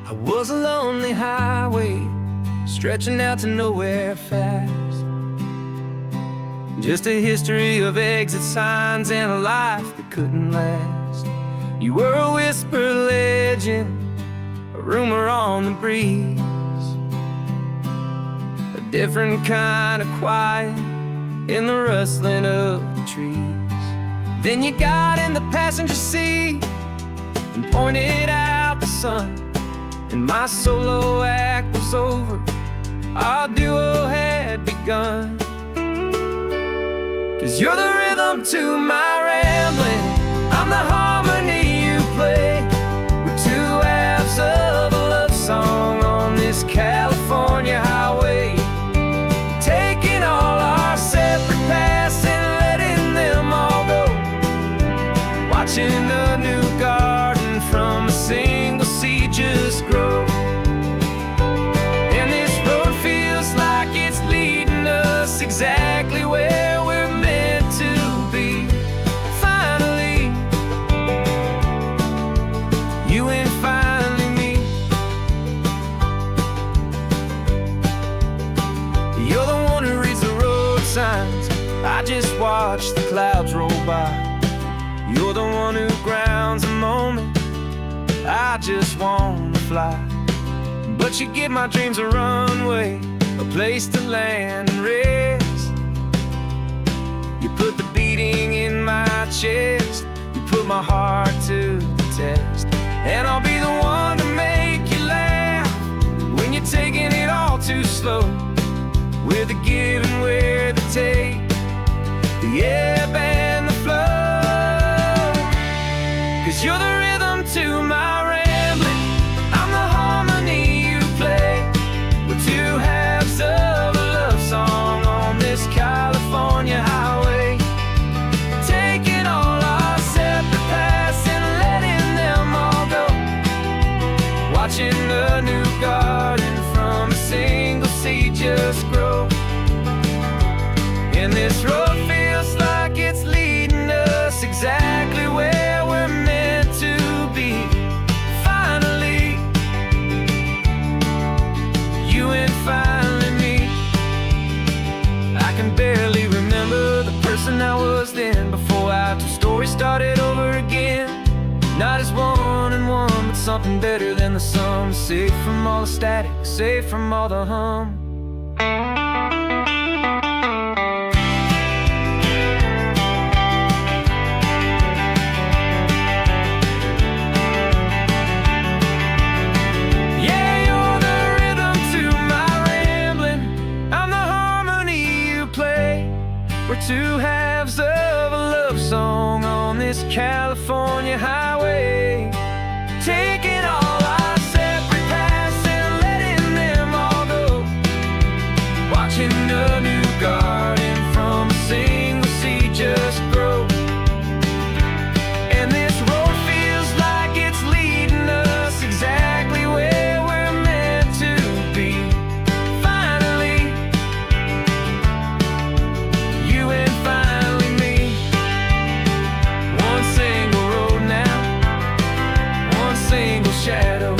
I was a lonely highway, stretching out to nowhere fast. Just a history of exit signs and a life that couldn't last. You were a whisper legend, a rumor on the breeze, a different kind of quiet in the rustling of the trees. Then you got in the passenger seat and pointed out the sun, and my solo act was over, our duo had begun. 'Cause you're the rhythm to my rambling, I'm the harmony you play. We're two halves of a love song on this California highway, taking all our separate paths and letting them all go, watching a new garden from a single seed just grow. And this road feels like it's leading us exactly where we're meant to be. Finally, you and finally me. You're the one who reads the road signs, I just watch the clouds roll by. You're the one who grounds a moment, I just wanna fly. But you give my dreams a runway, a place to land and rest. You put the beating in my chest, you put my heart to the test. And I'll be the one to make you laugh when you're taking it all too slow. We're the give and we're the take, the ebb and the flow. 'Cause you're the rhythm to my rambling, I'm the harmony you play. We're two halves of a love song on this California highway, taking all our separate paths and letting them all go, watching a new garden from a single seed just grow. And this road feels like it's leading us exactly where we're meant to be. Finally, you and finally me. I can barely remember the person I was then, before our two stories started over again. Not as one and one, but something better than the sum. Safe from all the static, safe from all the hum. We're two halves of a love song on this California highway, taking all our separate paths and letting them all go, watching a new garden from a single seed just grow. And this road feels like it's leading us exactly where we're meant to be. Finally, you and finally me. One single road now, one single shadow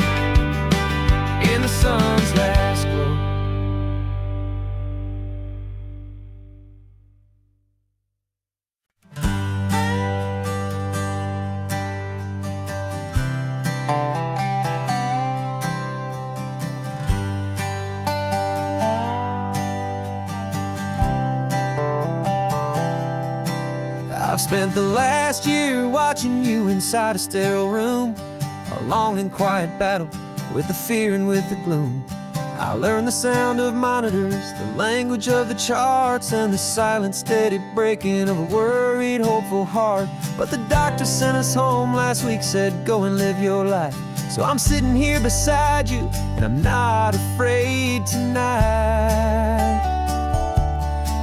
in the sun's last glow. I've spent the last year watching you inside a sterile room, a long and quiet battle with the fear and with the gloom. I learned the sound of monitors, the language of the charts, and the silent, steady breaking of a worried, hopeful heart. But the doctor sent us home last week, said go and live your life. So I'm sitting here beside you, and I'm not afraid tonight.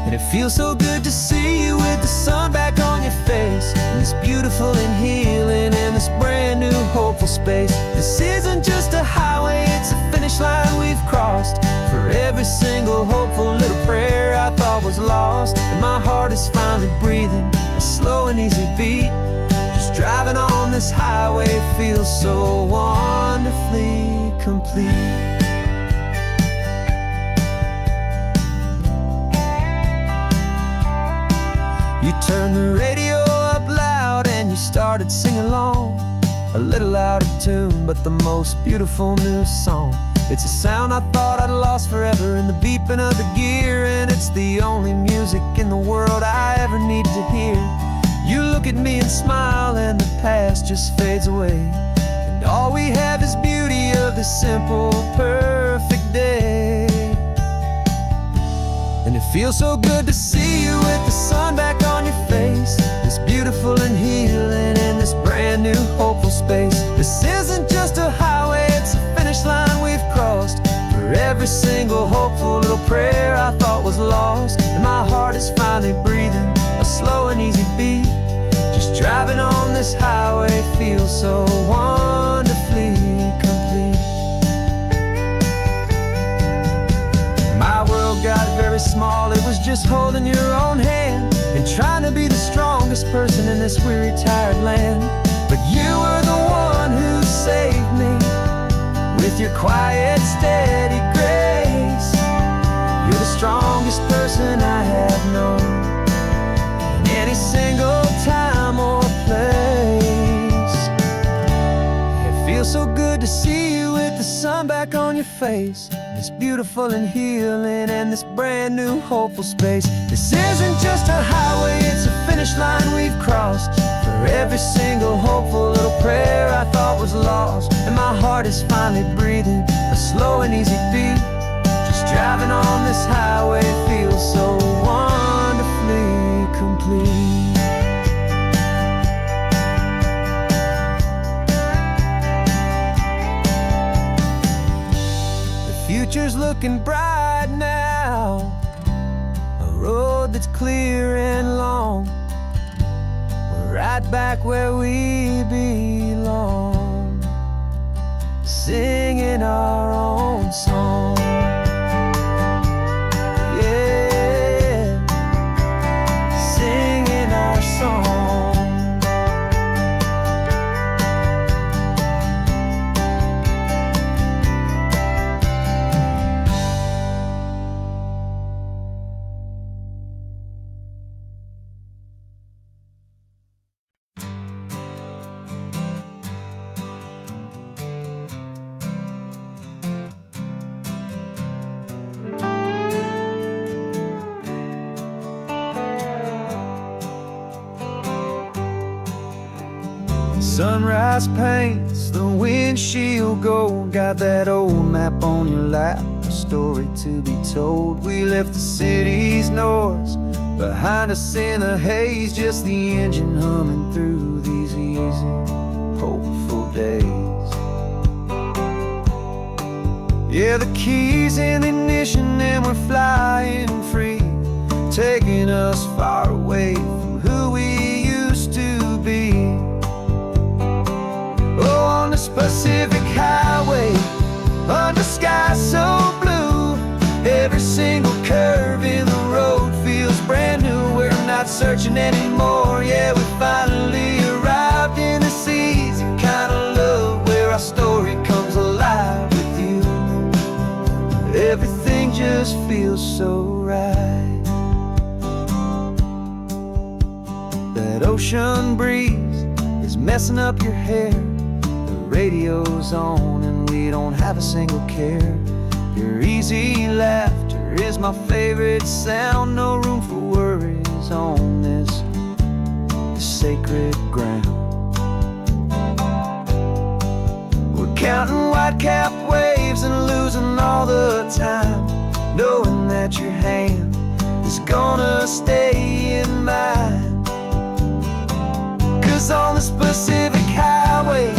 And it feels so good to see you with the sun back on your face, and this beautiful and healing in this brand new hopeful space. This isn't just a highway, it's a finish line we've crossed. For every single hopeful little prayer I thought was lost, and my heart is finally breathing a slow and easy beat. Just driving on this highway feels so wonderfully complete. You turned the radio up loud and you started singing along, a little out of tune, but the most beautiful new song. It's a sound I thought I'd lost forever in the beeping of the gear, and it's the only music in the world I ever need to hear. You look at me and smile, and the past just fades away, and all we have is beauty of this simple, perfect day. And it feels so good to see you with the sun back on your face, this beautiful and healing in this brand new hopeful space. This isn't just a highway, it's a finish line we've crossed. For every single hopeful little prayer I thought was lost, and my heart is finally breathing a slow and easy beat. Just driving on this highway feels so wonderfully complete. My world got very small, it was just holding your own hand and trying to be the strongest person in this weary, tired land. But you were the one who saved me with your quiet, steady grace. You're the strongest person I have known in any single time or place. It feels so good to see you with the sun back on your face, this beautiful and healing and this brand new hopeful space. This isn't just a highway, it's a finish line we've crossed. For every single hopeful little prayer I thought was lost, and my heart is finally breathing a slow and easy beat. Just driving on this highway feels so wonderfully complete. Future's looking bright now, a road that's clear and long. We're right back where we belong, singing our own song. Yeah, singing our song. Sunrise paints the windshield gold. Got that old map on your lap, a story to be told. We left the city's noise behind us in the haze, just the engine humming through these easy, hopeful days. Yeah, the keys in the ignition and we're flying free, taking us far away from who we used to be. Oh, on this Pacific highway, under sky so blue, every single curve in the road feels brand new. We're not searching anymore, yeah, we finally arrived in this easy kind of love where our story comes alive with you. Everything just feels so right. That ocean breeze is messing up your hair, radio's on and we don't have a single care. Your easy laughter is my favorite sound. No room for worries on this sacred ground. We're counting white-capped waves and losing all the time, knowing that your hand is gonna stay in mine. 'Cause on this Pacific highway,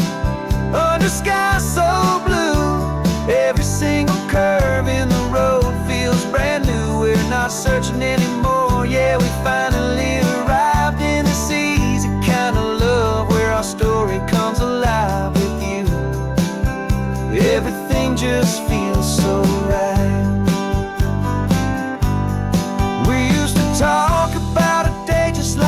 under sky so blue, every single curve in the road feels brand new. We're not searching anymore, yeah, we finally arrived in this easy kind of love where our story comes alive with you. Everything just feels so right. We used to talk about a day just like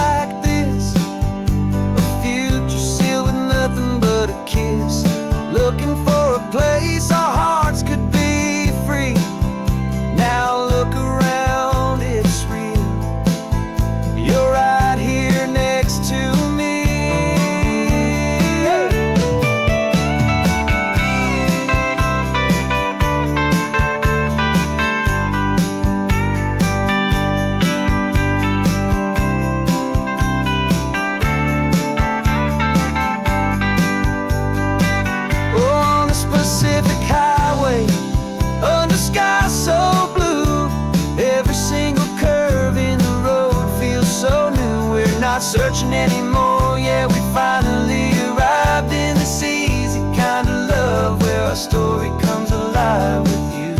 waiting anymore. Yeah, we finally arrived in this easy kind of love where our story comes alive with you.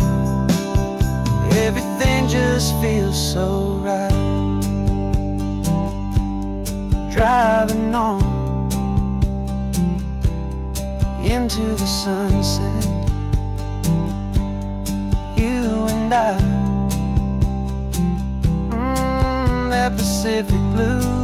Everything just feels so right. Driving on into the sunset, you and I, that Pacific blue.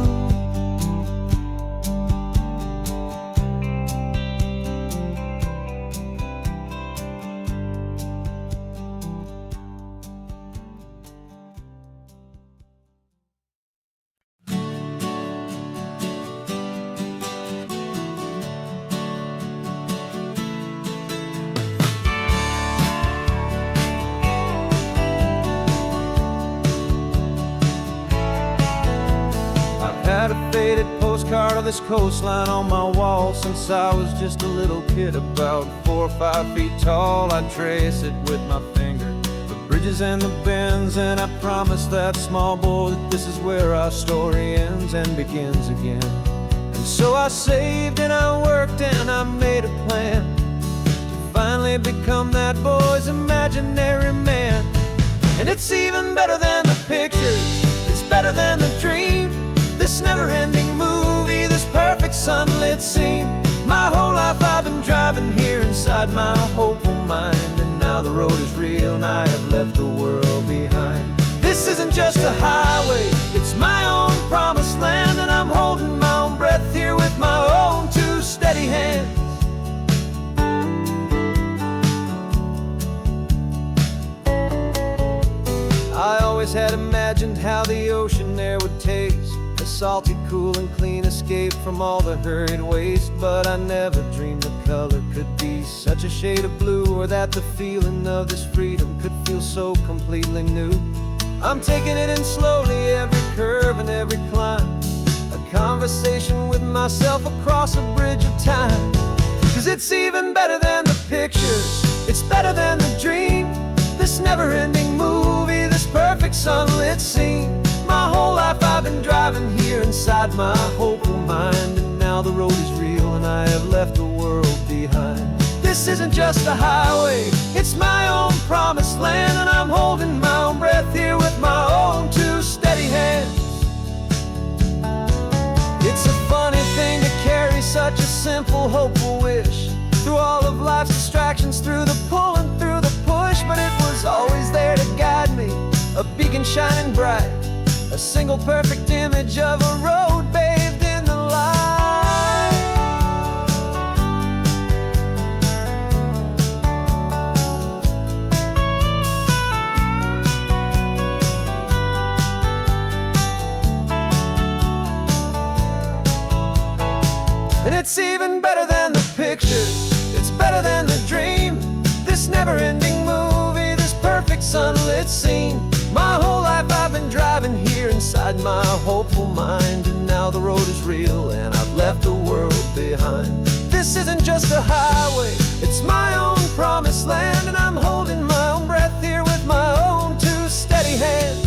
Had a faded postcard of this coastline on my wall since I was just a little kid, about 4 or 5 feet tall. I trace it with my finger, the bridges and the bends, and I promised that small boy that this is where our story ends and begins again. And so I saved and I worked and I made a plan to finally become that boy's imaginary man. And it's even better than the pictures, it's better than the dream. This never-ending movie, this perfect sunlit scene. My whole life I've been driving here inside my hopeful mind, and now the road is real and I have left the world behind. This isn't just a highway, it's my own promised land, and I'm holding my own breath here with my own 2 steady hands. I always had imagined how the ocean air would taste, salty, cool and clean, escape from all the hurried waste. But I never dreamed the color could be such a shade of blue, or that the feeling of this freedom could feel so completely new. I'm taking it in slowly, every curve and every climb, a conversation with myself across a bridge of time. 'Cause it's even better than the pictures, it's better than the dream. This never-ending movie, this perfect sunlit scene. My whole life I've been driving here inside my hopeful mind, and now the road is real and I have left the world behind. This isn't just a highway, it's my own promised land, and I'm holding my own breath here with my own 2 steady hands. It's a funny thing to carry such a simple, hopeful wish through all of life's distractions, through the pull and through the push. But it was always there to guide me, a beacon shining bright, a single perfect image of a road bathed in the light. And it's even better than the pictures, it's better than the dream. This never-ending movie, this perfect sunlit scene. My whole life I've been driving here inside my hopeful mind, and now the road is real and I've left the world behind. This isn't just a highway, it's my own promised land, and I'm holding my own breath here with my own 2 steady hands.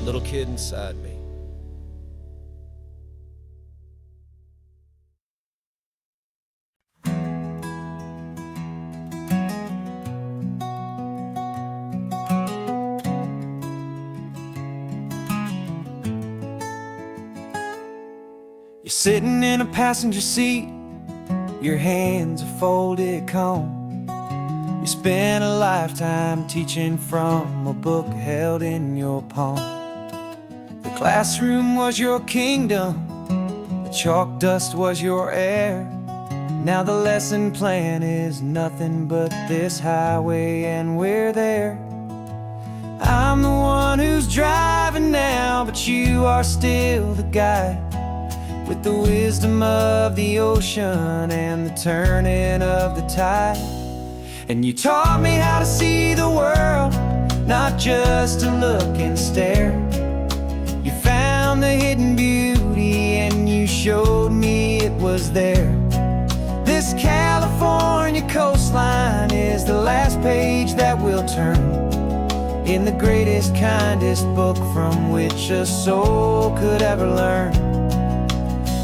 Little kid inside me. You're sitting in a passenger seat, your hands are folded calm. You spent a lifetime teaching from a book held in your palm. The classroom was your kingdom, the chalk dust was your air. Now the lesson plan is nothing but this highway, and we're there. I'm the one who's driving now, but you are still the guide, with the wisdom of the ocean and the turning of the tide. And you taught me how to see the world, not just to look and stare. You found the hidden beauty and showed me it was there. This California coastline is the last page that we'll turn in the greatest, kindest book from which a soul could ever learn.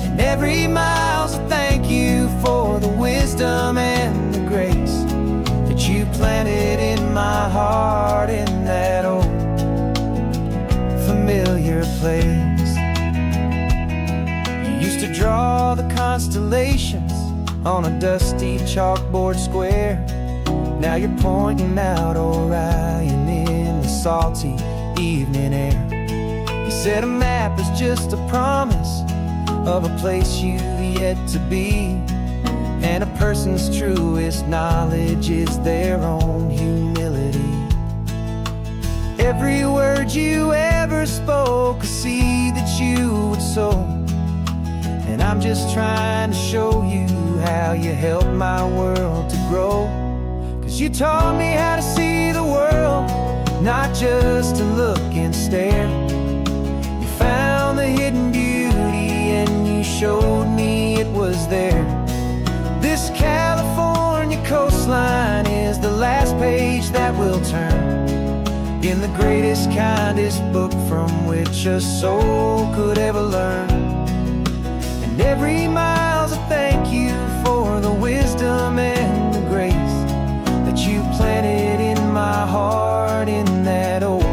And every mile's a thank you for the wisdom and the grace that you planted in my heart in that old familiar place. You used to draw the constellations on a dusty chalkboard square. Now you're pointing out Orion in the salty evening air. You said a map is just a promise of a place you've yet to be, and a person's truest knowledge is their own humility. Every word you ever spoke, a seed that you would sow, and I'm just trying to show you how you helped my world to grow. 'Cause you taught me how to see the world, not just to look and stare. You found the hidden beauty and you showed me it was there. This California coastline is the last page that we'll turn in the greatest, kindest book from which a soul could ever learn. And every mile's a thank you for the wisdom and the grace that you planted in my heart in that old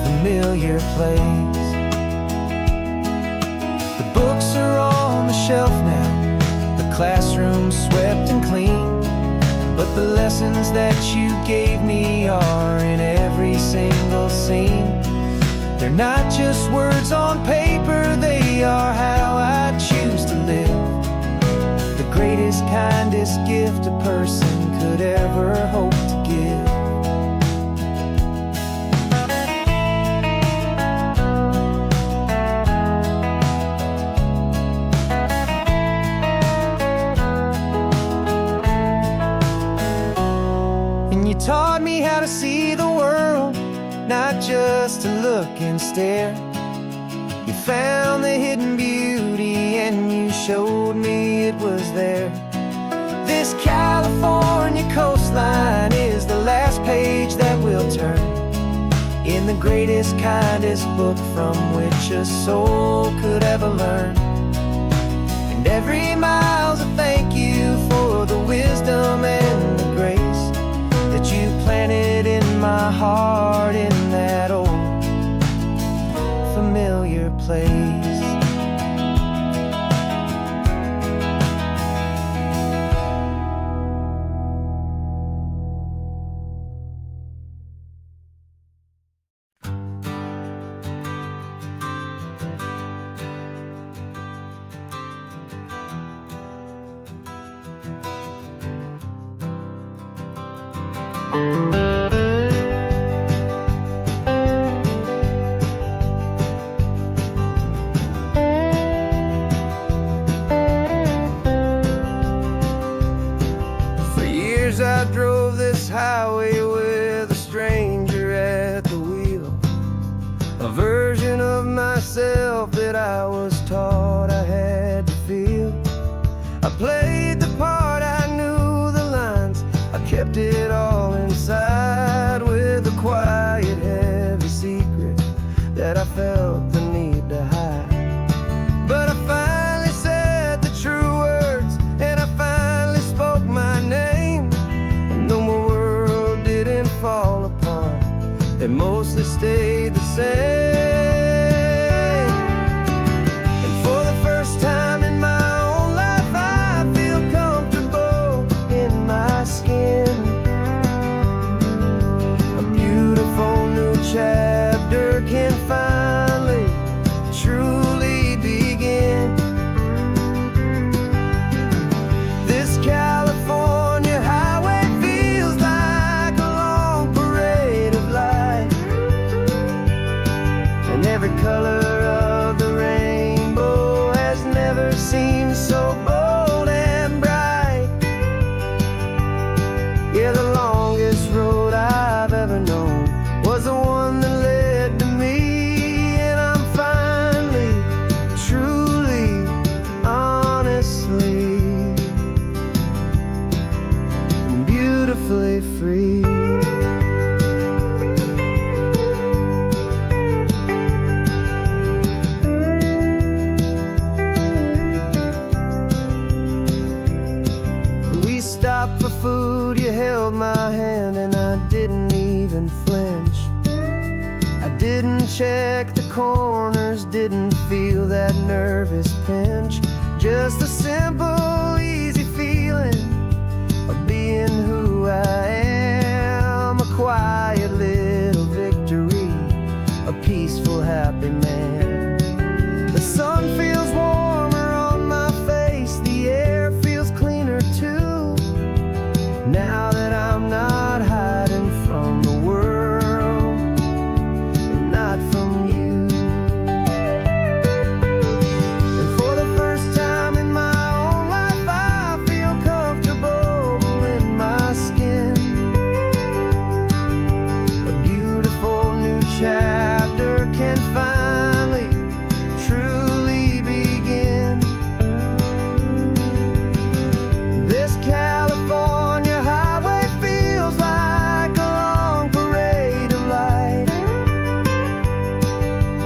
familiar place. The books are on the shelf now, the classroom swept and clean, but the lessons that you gave me are in every single scene. They're not just words on paper, they are how I choose to live. The greatest, kindest gift a person could ever hope to give. And you taught me how to see the world, not just to look and stare. You found the hidden beauty and you showed me it was there. This California coastline is the last page that we'll turn in the greatest, kindest book from which a soul could ever learn. And every mile's a thank you for the wisdom and the grace that you planted in my heart in that old familiar place. I drove this highway with a stranger at the wheel, a version of myself that I was taught I had to feel. I played the part, I knew the lines, I kept it all inside with a quiet, heavy secret that I felt the need to hide. But I finally said the true words, and I finally spoke my name. Fall apart, they mostly stayed the same. And for the first time in my own life, I feel comfortable in my skin. A beautiful new chapter can finally truly begin. This California highway feels like a long parade of light, and every color of the rainbow has never seemed so bold and bright. Yeah, the longest road I've ever known was the one that led to me, and I'm finally true held my hand and I didn't even flinch. I didn't check the corners, didn't feel that nervous pinch. Just a simple, easy feeling of being who I am. A quiet little victory, a peaceful, happy man. The sun feels warmer on my face, the air feels cleaner too. Now that I'm not hiding from the world, and not from you. And for the first time in my own life, I feel comfortable in my skin. A beautiful new chapter can finally, truly begin. This California highway feels like a long parade of light,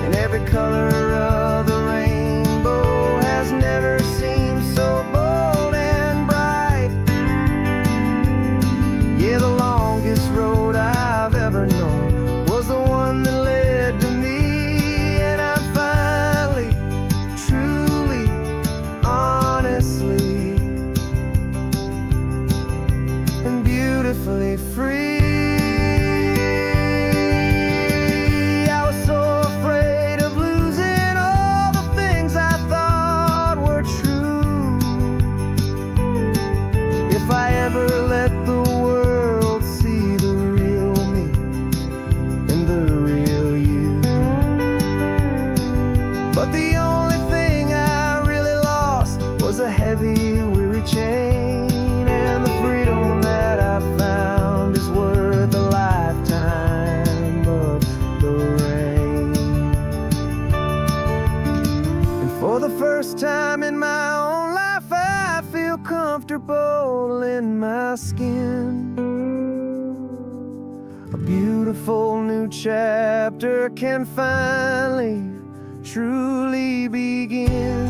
and every color of the rainbow has never seemed so bold and bright. Yeah, the longest road I've ever known was the one that led to me, and I'm finally, truly, honestly, and beautifully free. I was so afraid of losing all the things I thought were true. If I ever let the world see the real me and the real you. But the only thing I really lost was a heavy, weary chain, and the freedom that I found is worth a lifetime of the rain. And for the first time in my own life, I feel comfortable in my skin. A beautiful new chapter can finally, truly begin.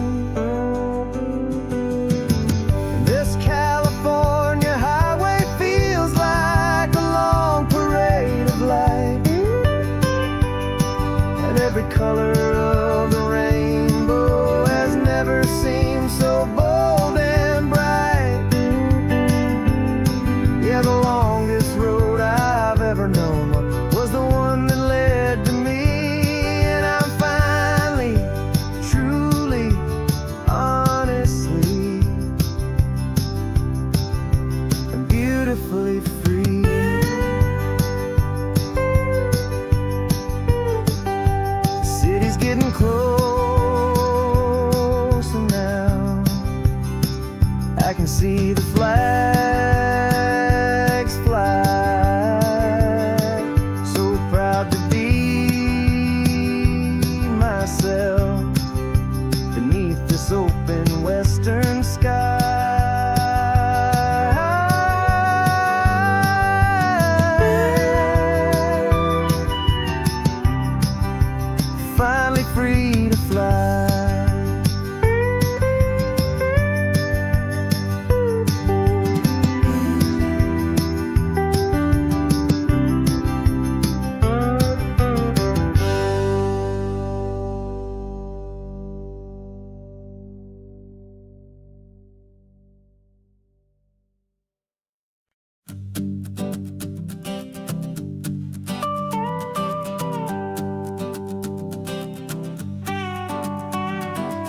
This California highway feels like a long parade of light, and every color of the rainbow has never seemed so bold and bright. Yeah, the longest road I've ever known was the one that led to me, and I'm finally, truly, honestly, and beautifully free. The city's getting closer now. I can see the flags fly. So proud to be myself beneath this open western sky. Finally free to fly.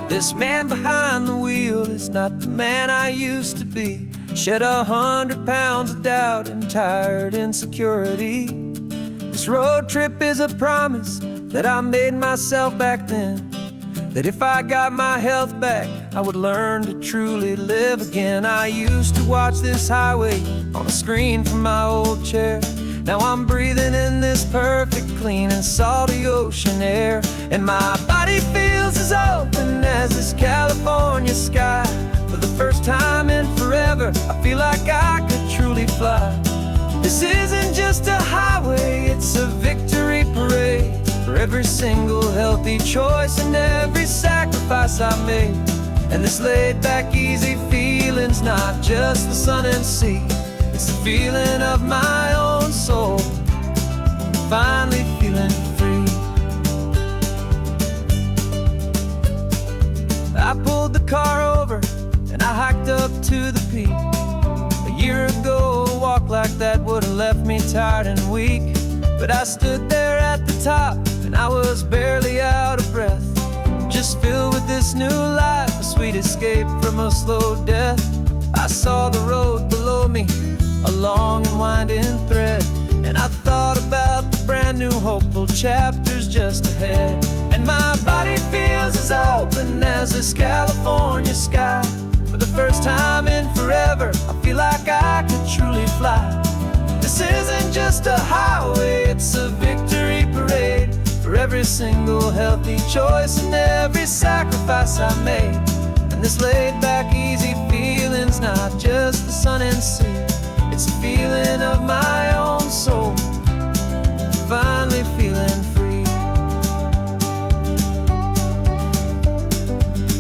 This man behind the wheel is not the man I used to be. Shed 100 pounds of doubt and tired insecurity. This road trip is a promise that I made myself back then, that if I got my health back, I would learn to truly live again. I used to watch this highway on a screen from my old chair. Now I'm breathing in this perfect, clean and salty ocean air, and my body feels as open as this California sky. For the first time in forever, I feel like I could truly fly. This isn't just a highway, it's a victory parade for every single healthy choice and every sacrifice I made. And this laid back, easy feeling's not just the sun and sea, It's the feeling of my own soul, finally feeling free. I pulled the car over and I hiked up to the peak. A year ago, a walk like that would have left me tired and weak. But I stood there at the top and I was barely out of breath, just filled with this new life, a sweet escape from a slow death. I saw the road below me, a long and winding thread, and I thought about the brand new hopeful chapters just ahead. And my body feels as open as this California sky. For the first time in forever, I feel like I could truly fly. This isn't just a highway, it's a victory parade for every single healthy choice and every sacrifice I made. And this laid-back, easy feeling's not just the sun and sea, it's a feeling of my own soul, finally feeling free.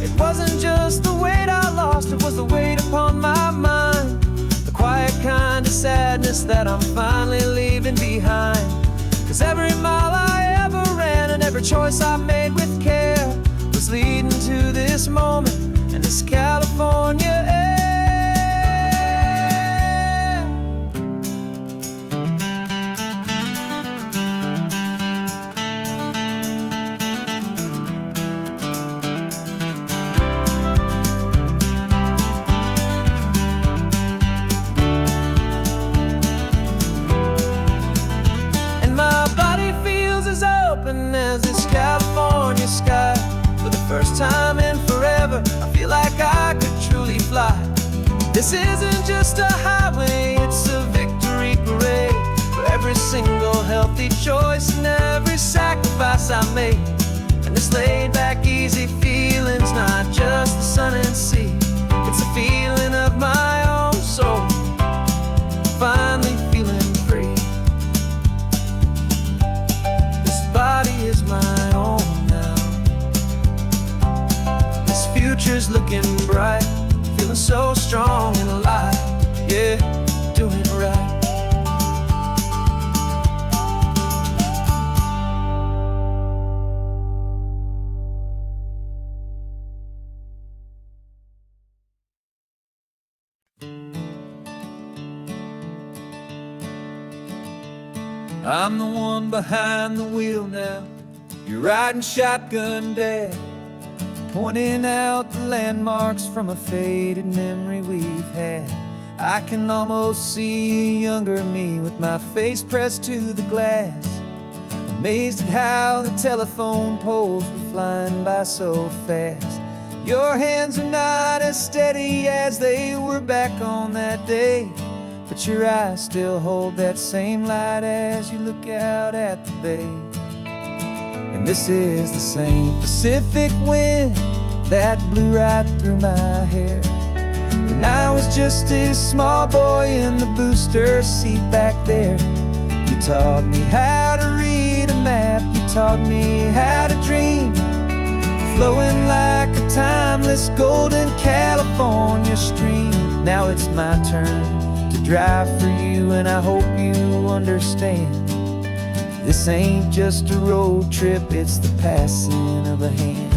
It wasn't just the weight I lost, it was the weight upon my mind, the quiet kind of sadness that I'm finally leaving behind. 'Cause every mile I ever ran and every choice I made with care was leading to this moment and this California air. As this California sky, for the first time in forever, I feel like I could truly fly. This isn't just a highway, it's a victory parade for every single healthy choice and every sacrifice I made. And this laid-back, easy feeling's not just the sun and sea, it's a feeling of my own soul, finally feeling free. Body is my own now. This future's looking bright, feeling so strong and alive. Yeah, doing it right. I'm the one behind the wheel now. You're riding shotgun, Dad, pointing out the landmarks from a faded memory we've had. I can almost see a younger me with my face pressed to the glass, amazed at how the telephone poles were flying by so fast. Your hands are not as steady as they were back on that day, but your eyes still hold that same light as you look out at the bay. And this is the same Pacific wind that blew right through my hair when I was just a small boy in the booster seat back there. You taught me how to read a map, you taught me how to dream, flowing like a timeless golden California stream. Now it's my turn to drive for you, and I hope you understand. This ain't just a road trip, it's the passing of a hand.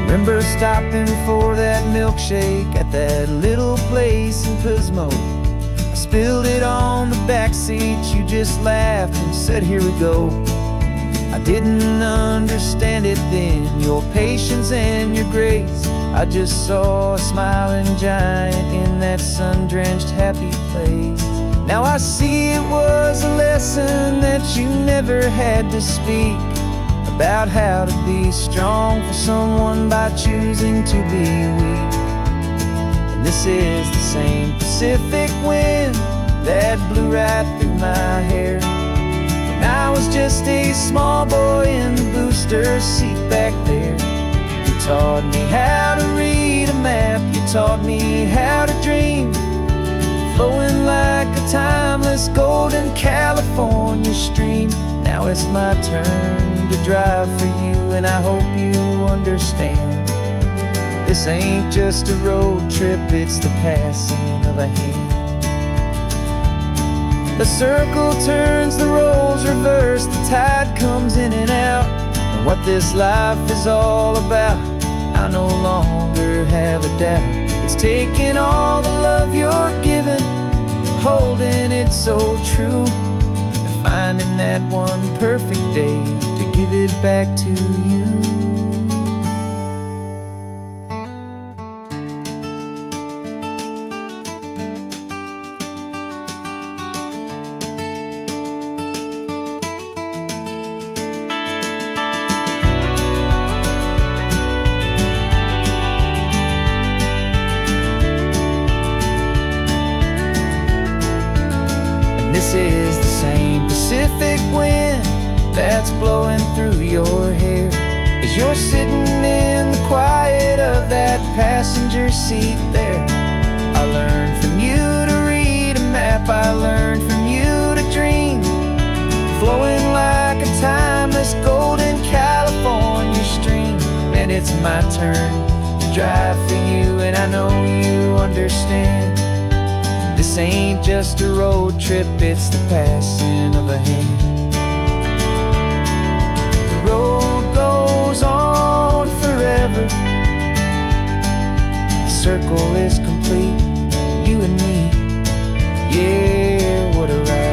Remember stopping for that milkshake at that little place in Pismo? I spilled it on the back seat, you just laughed and said, here we go. I didn't understand it then, your patience and your grace. I just saw a smiling giant in that sun-drenched happy place. Now I see it was a lesson that you never had to speak, about how to be strong for someone by choosing to be weak. And this is the same Pacific wind that blew right through my hair when I was just a small boy in the booster seat back there. You taught me how to read a map, you taught me how to dream, flowing like a timeless golden California stream. Now it's my turn to drive for you, and I hope you understand. This ain't just a road trip, it's the passing of a hand. The circle turns, the roles reverse, the tide comes in and out. And what this life is all about, I no longer have a doubt. It's taking all the love you're giving, holding it so true, and finding that one perfect day to give it back to you. This is the same Pacific wind that's blowing through your hair as you're sitting in the quiet of that passenger seat there. I learned from you to read a map, I learned from you to dream, flowing like a timeless golden California stream. And it's my turn to drive for you, and I know you understand. This ain't just a road trip, it's the passing of a hand. The road goes on forever, the circle is complete, you and me, yeah, what a ride.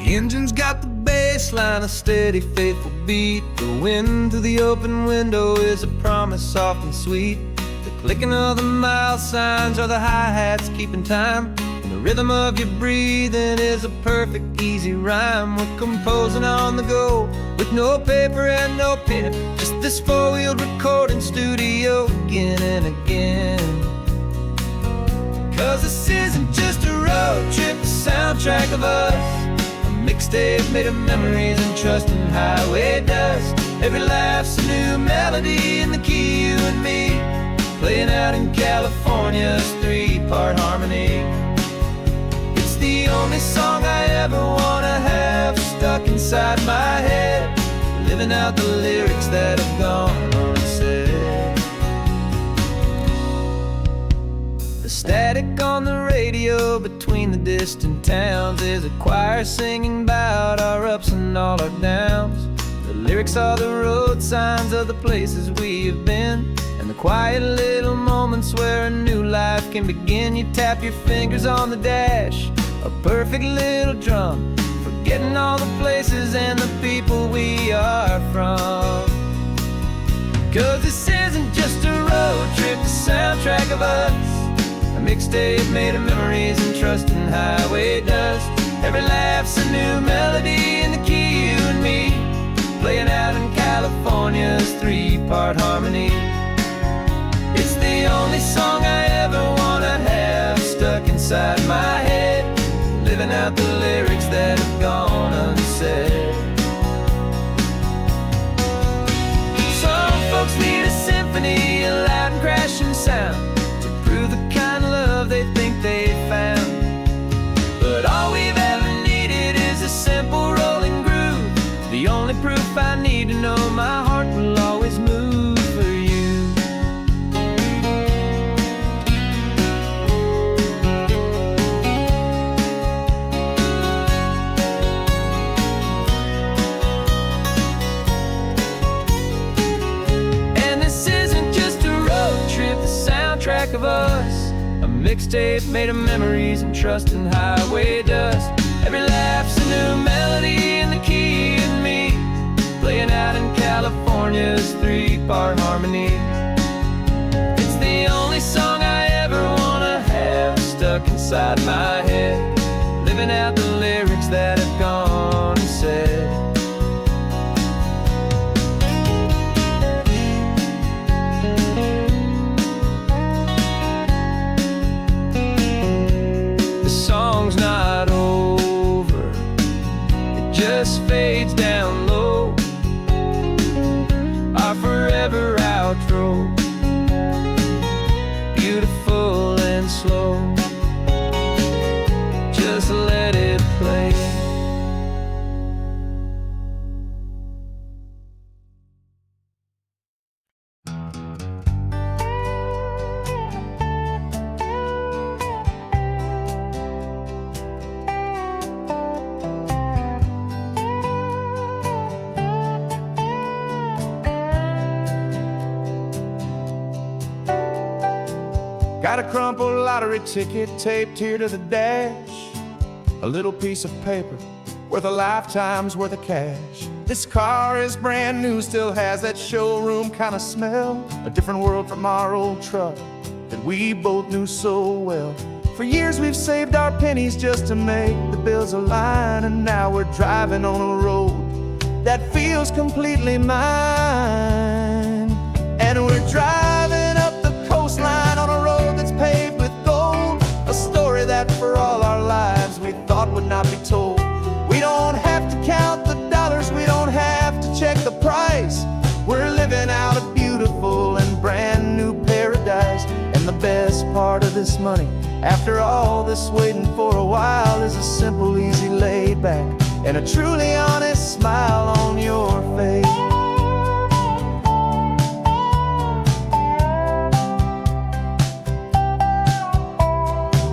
The engine's got the bass line, a steady, faithful beat. The wind through the open window is a promise soft and sweet. The clicking of the mile signs are the hi-hats keeping time, and the rhythm of your breathing is a perfect, easy rhyme. We're composing on the go with no paper and no pen, just this four-wheeled recording studio again and again. 'Cause this isn't just a road trip, the soundtrack of us, mixtape made of memories and trust in highway dust. Every laugh's a new melody in the key, you and me, playing out in California's three-part harmony. It's the only song I ever wanna have stuck inside my head, living out the lyrics that have gone unsaid. The static on the radio between the distant towns is a choir singing about our ups and all our downs. The lyrics are the road signs of the places we have been, and the quiet little moments where a new life can begin. You tap your fingers on the dash, a perfect little drum, forgetting all the places and the people we are from. 'Cause this isn't just a road trip, the soundtrack of us, mixtape made of memories and trust in highway dust. Every laugh's a new melody in the key, you and me, playing out in California's three-part harmony. It's the only song I ever wanna have stuck inside my head, living out the lyrics that have gone unsaid. Some folks need a symphony, a loud and crashing sound, the kind of love they think they found. But all we've ever needed is a simple rolling groove, the only proof I need to know my heart will always move for you. And this isn't just a road trip, the soundtrack of us, a mixtape made of memories and trust in highway dust. Every laugh's a new melody in the key, and me, playing out in California's three-part harmony. It's the only song I ever wanna have stuck inside my head, living out the lyrics that have gone unsaid. Song's not over, it just fades down low. Our forever Had a crumpled lottery ticket taped here to the dash, a little piece of paper worth a lifetime's worth of cash. This car is brand new, still has that showroom kind of smell, a different world from our old truck that we both knew so well. For years we've saved our pennies just to make the bills align, and now we're driving on a road that feels completely mine. And we're driving up the coastline on a road that's paved with gold, a story that for all our lives we thought would not be told. We don't have to count the dollars, we don't have to check the price. We're living out a beautiful and brand new paradise. And the best part of this money, after all this waiting for a while, is a simple, easy, laid back, and a truly honest smile on your face.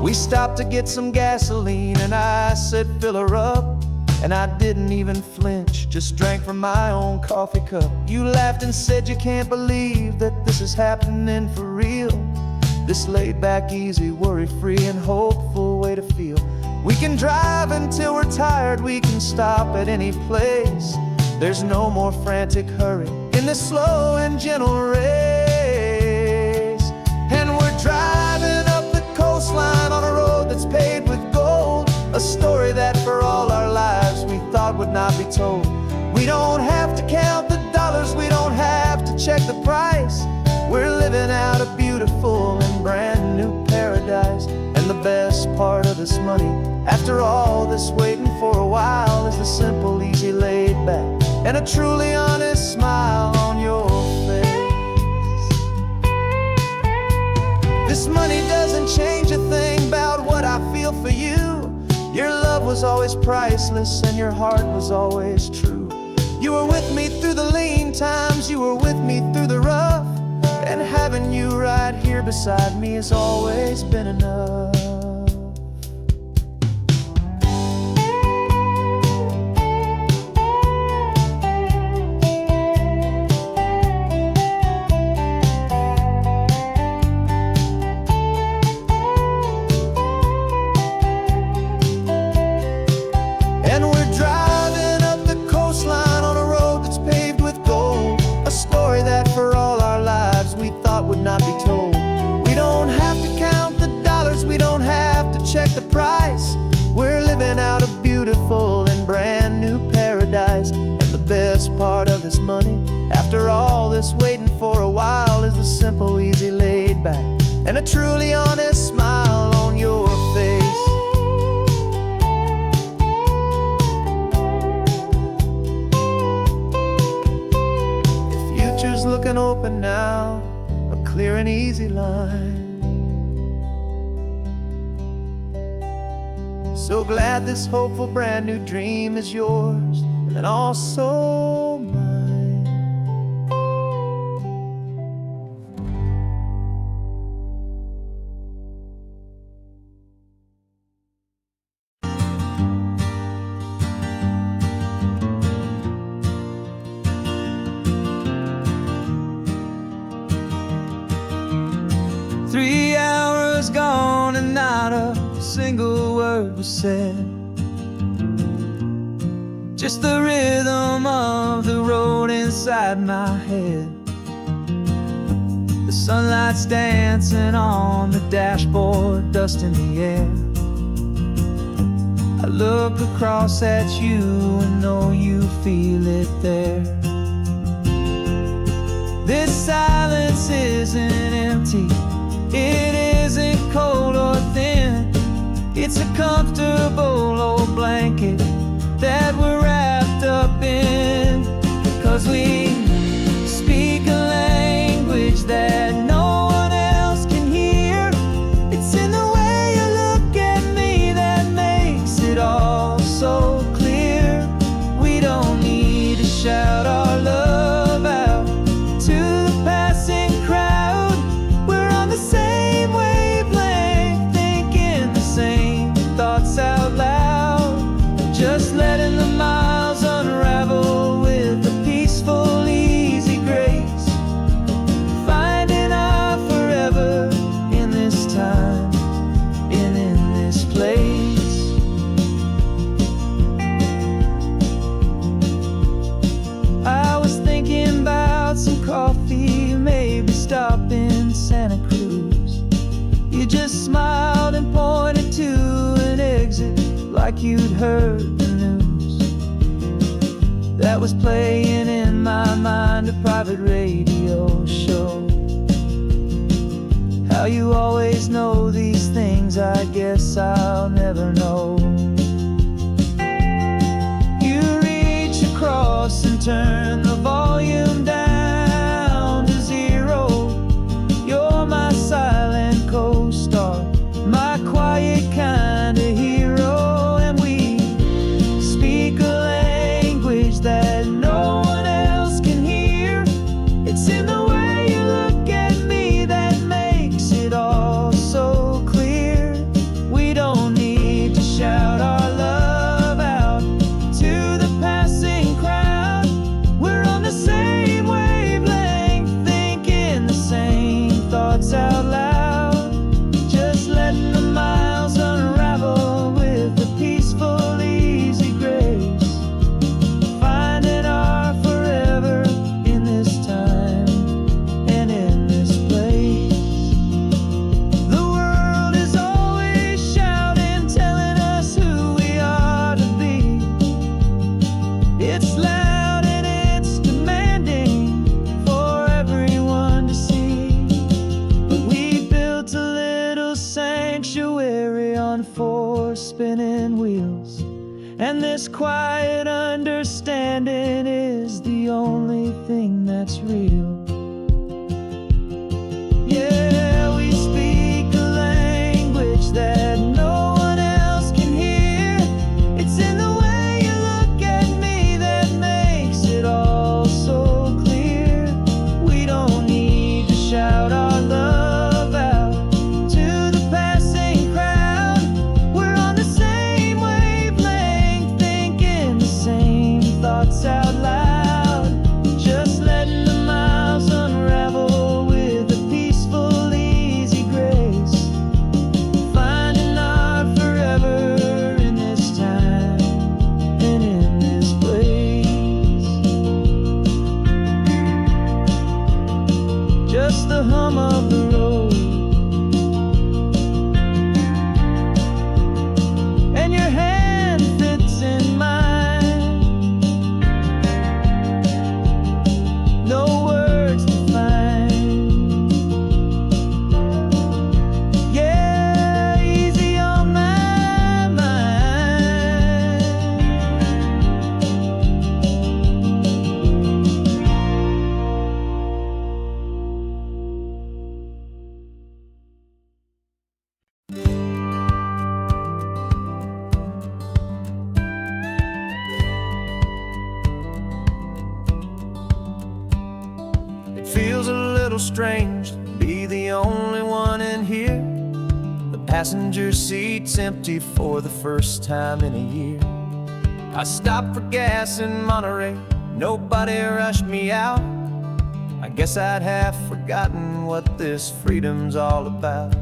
We stopped to get some gasoline, and I said, fill her up. And I didn't even flinch, just drank from my own coffee cup. You laughed and said you can't believe that this is happening for real. This laid back, easy, worry-free and hopeful way to feel. We can drive until we're tired, we can stop at any place. There's no more frantic hurry in this slow and gentle race. And we're driving up the coastline on a road that's paved with gold, a story that for all our lives we thought would not be told. We don't have to count the dollars, we don't have to check the price. We're living out a beautiful and brand new paradise. And the best part of this money, after all this waiting for a while, is the simple, easy, laid back, and a truly honest smile on your face. This money doesn't change a thing about what I feel for you. Your love was always priceless and your heart was always true. You were with me through the lean times, you were with me through the rough, and having you right here beside me has always been enough. 'Cause after all this waiting for a while is the simple, easy, laid back, and a truly honest smile on your face. The future's looking open now, a clear and easy line. So glad this hopeful brand new dream is yours and also mine. 3 hours gone and not a single word was said. Just the rhythm of the road inside my head. The sunlight's dancing on the dashboard, dust in the air. I look across at you and know you feel it there. This silence isn't empty, it isn't cold or thin. It's a comfortable old blanket that we're wrapped up in. 'Cause we speak a language that no one else can hear. It's in the way you look at me that makes it all so clear. We don't need to shout our love out to the passing crowd. We're on the same wavelength, thinking the same thoughts out loud. smiled and pointed to an exit like you'd heard the news. That was playing in my mind, a private radio show. How you always know these things, I guess I'll never know. You reach across and turn the volume down to 0. You're my silent co-star, my quiet kind of hero. And we speak a language that no one else can hear. It's in the way you look at me that makes it all so clear. We don't need to shout our love out to the passing crowd. We're on the same wavelength, thinking the same thoughts out loud. Just letting the miles unravel with a peaceful, easy grace. Finding our forever in this time and in this place. The world is always shouting, telling us who we are to be. It's loud and it's demanding for everyone to see. But we built a little sanctuary on 4 spinning wheels, and this quiet understanding is the only thing that's real. Yeah, we speak a language that no one else can hear. It's in the way you look at me that makes it all so clear. We don't need to shout our love out to the passing crowd. We're on the same wavelength, thinking the same thoughts out loud. Just letting the miles unravel with a peaceful, easy grace. Finding our forever in this time and in this place. Just the hum of the road and your hand fits in mine. No words to find. Yeah, easy on my mind. It feels a little strange to be the only one in here. The passenger seat's empty for the first time in a year. I stopped for gas in Monterey, nobody rushed me out. I guess I'd half forgotten what this freedom's all about.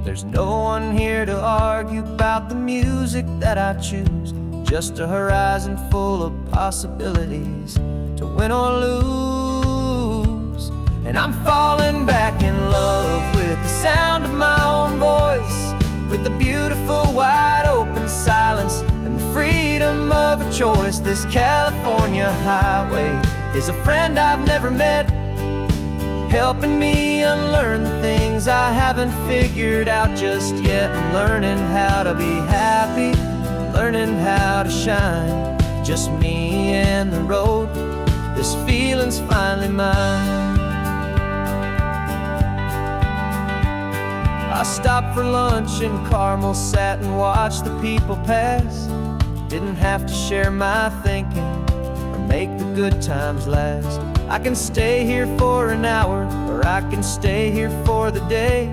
There's no one here to argue about the music that I choose, just a horizon full of possibilities to win or lose. And I'm falling back in love with the sound of my own voice, with the beautiful wide open silence and the freedom of a choice. This California highway is a friend I've never met, helping me unlearn the things I haven't figured out just yet. I'm learning how to be happy, learning how to shine, just me and the road. This feeling's finally mine. I stopped for lunch in Carmel, sat and watched the people pass. Didn't have to share my thinking or make the good times last. I can stay here for an hour, or I can stay here for the day,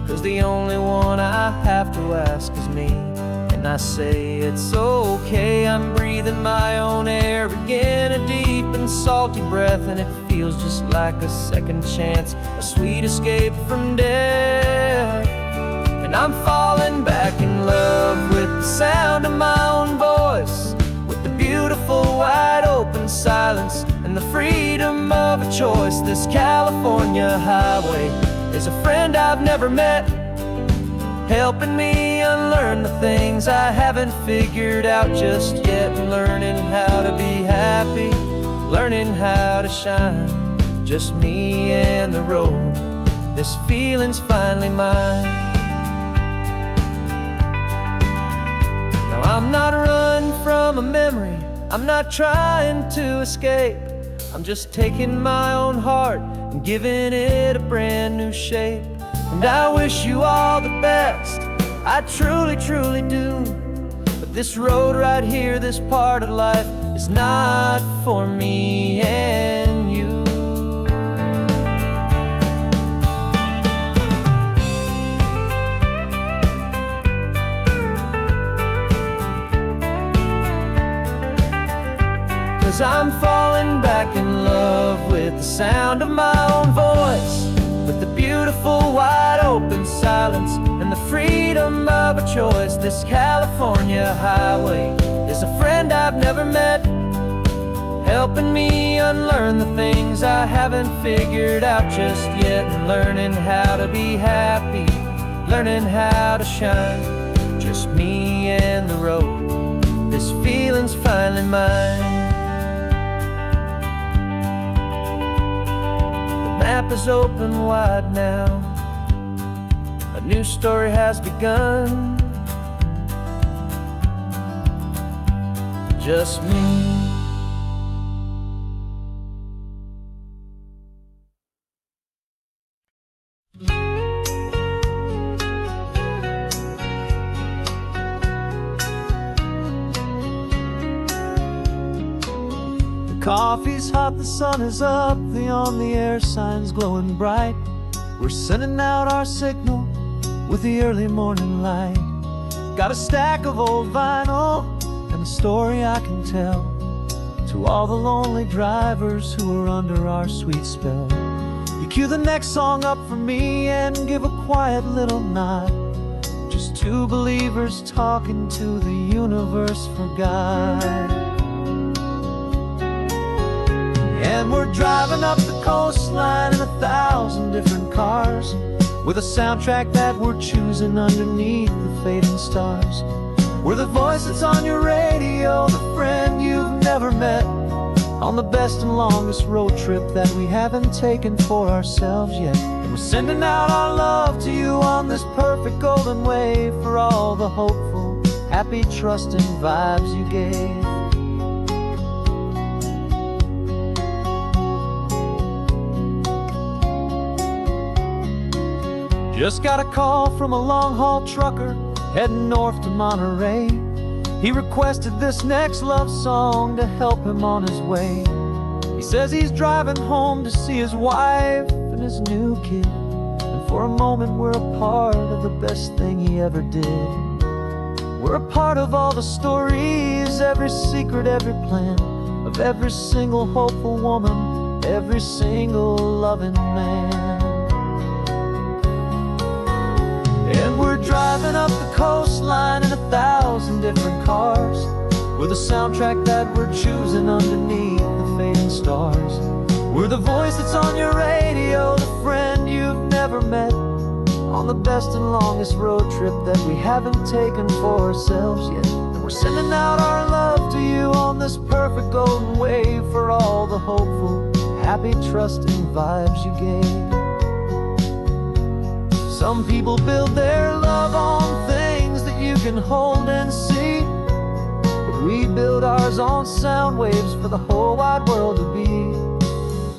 'cause the only one I have to ask is me. And I say it's okay, I'm breathing my own air again, a deep and salty breath, and it feels just like a second chance, a sweet escape from death. And I'm falling back in love with the sound of my own voice, with the beautiful wide open silence and the freedom of a choice. This California highway is a friend I've never met, helping me unlearn the things I haven't figured out just yet, and learning how to be happy, learning how to shine, just me and the road. This feeling's finally mine. Now I'm not running from a memory, I'm not trying to escape. I'm just taking my own heart and giving it a brand new shape. And I wish you all the best, I truly, truly do. But this road right here, this part of life, is not for me and you. 'Cause I'm falling back in love with the sound of my own voice, with the beautiful wide open silence and the freedom of a choice. This California highway is a friend I've never met, helping me unlearn the things I haven't figured out just yet, and learning how to be happy, learning how to shine, just me and the road. This feeling's finally mine. The map is open wide now, a new story has begun, just me. Coffee's hot, the sun is up, the on-the-air sign's glowing bright. We're sending out our signal with the early morning light. Got a stack of old vinyl and a story I can tell to all the lonely drivers who are under our sweet spell. You cue the next song up for me and give a quiet little nod. Just two believers talking to the universe for God. And we're driving up the coastline in 1,000 different cars, with a soundtrack that we're choosing underneath the fading stars. We're the voice that's on your radio, the friend you've never met, on the best and longest road trip that we haven't taken for ourselves yet. And we're sending out our love to you on this perfect golden wave, for all the hopeful, happy, trusting vibes you gave. Just got a call from a long-haul trucker heading north to Monterey. He requested this next love song to help him on his way. He says he's driving home to see his wife and his new kid, and for a moment we're a part of the best thing he ever did. We're a part of all the stories, every secret, every plan, of every single hopeful woman, every single loving man. And we're driving up the coastline in 1,000 different cars, with a soundtrack that we're choosing underneath the fading stars. We're the voice that's on your radio, the friend you've never met, on the best and longest road trip that we haven't taken for ourselves yet. And we're sending out our love to you on this perfect golden wave, for all the hopeful, happy, trusting vibes you gave. Some people build their love on things that you can hold and see, but we build ours on sound waves for the whole wide world to be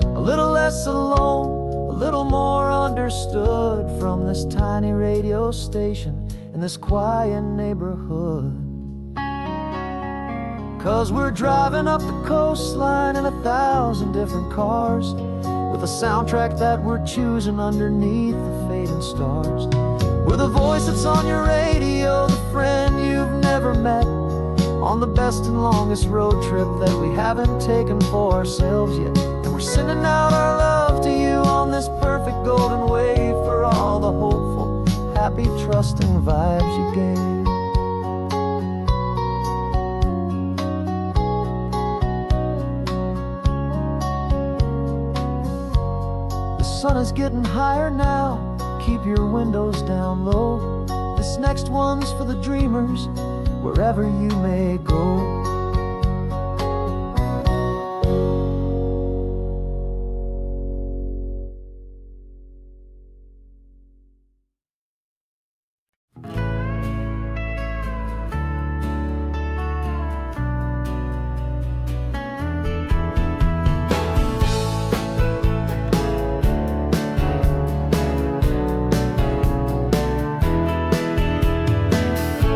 a little less alone, a little more understood, from this tiny radio station in this quiet neighborhood. 'Cause we're driving up the coastline in 1,000 different cars, with a soundtrack that we're choosing underneath the fading stars. We're the voice that's on your radio, the friend you've never met, on the best and longest road trip that we haven't taken for ourselves yet. And we're sending out our love to you on this perfect golden wave, for all the hopeful, happy, trusting vibes you gave. The sun is getting higher now, keep your windows down low. This next one's for the dreamers, wherever you may go.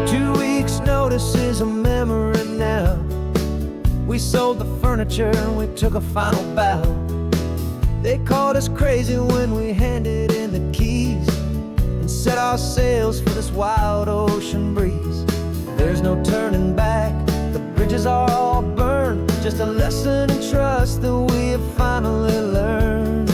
2 weeks' notice is a memory now. We sold the furniture and we took a final bow. They called us crazy when we handed in the keys and set our sails for this wild ocean breeze. There's no turning back, the bridges are all burned. Just a lesson in trust that we have finally learned.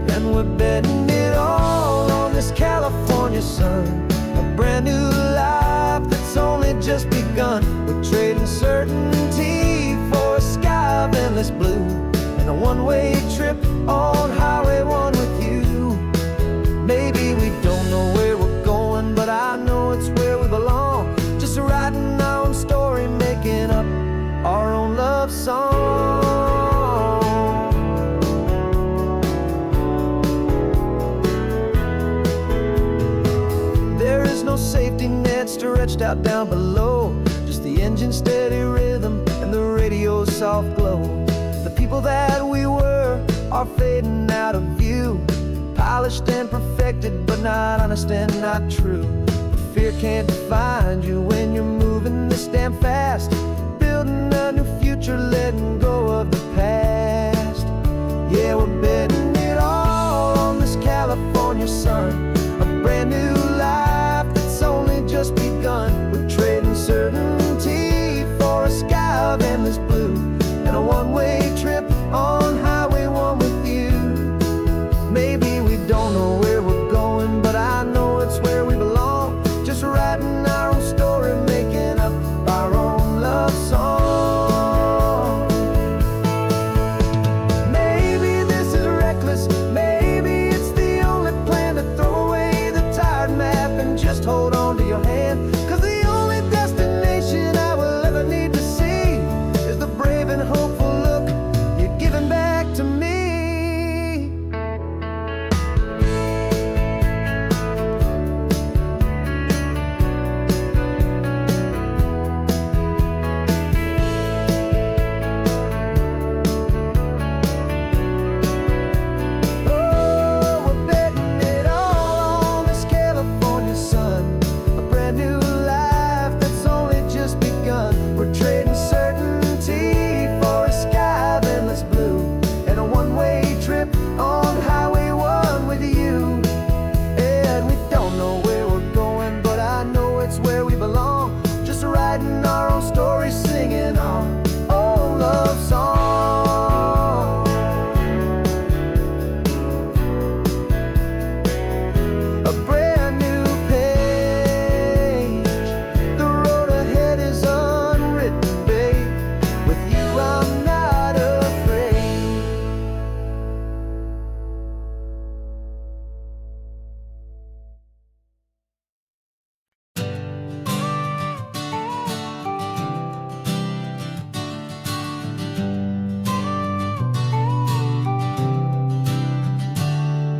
And we're betting it all on this California sun, a brand new life that's only just begun. We're trading certainty for a sky of endless blue and a one-way trip on Highway 1 with you. Maybe we don't know where we're going, but I know it's where we belong. Just writing our own story, making up our own love song. There is no safety net stretched out down below, just the engine's steady rhythm and the radio's soft glow. The people that we were are fading out of view, polished and perfected, but not honest and not true. Fear can't find you when you're moving this damn fast, building a new future, letting go of the past. Yeah, we're betting it all on this California sun, a brand new life that's only just begun. We're trading certainty for a sky of endless blue and a one-way trip on Highway 1 with you. Maybe we don't know where we're going, but I know it's where we belong. Just writing our own story, making up our own love song. Maybe this is reckless, maybe it's the only plan to throw away the tired map and just hold on to your hand. 'Cause the only destination I will ever need to see is the brave and hopeful look you're giving back to me. Oh, we're betting it all on this California sun, a brand new life that's only just begun. We're trading certainty for a sky of endless blue and a one-way trip on Highway 1 with you. And we don't know where we're going, but I know it's where we belong. Just writing our own story, singing our own love song. A brand new page, the road ahead is unwritten, babe. With you I'm not afraid.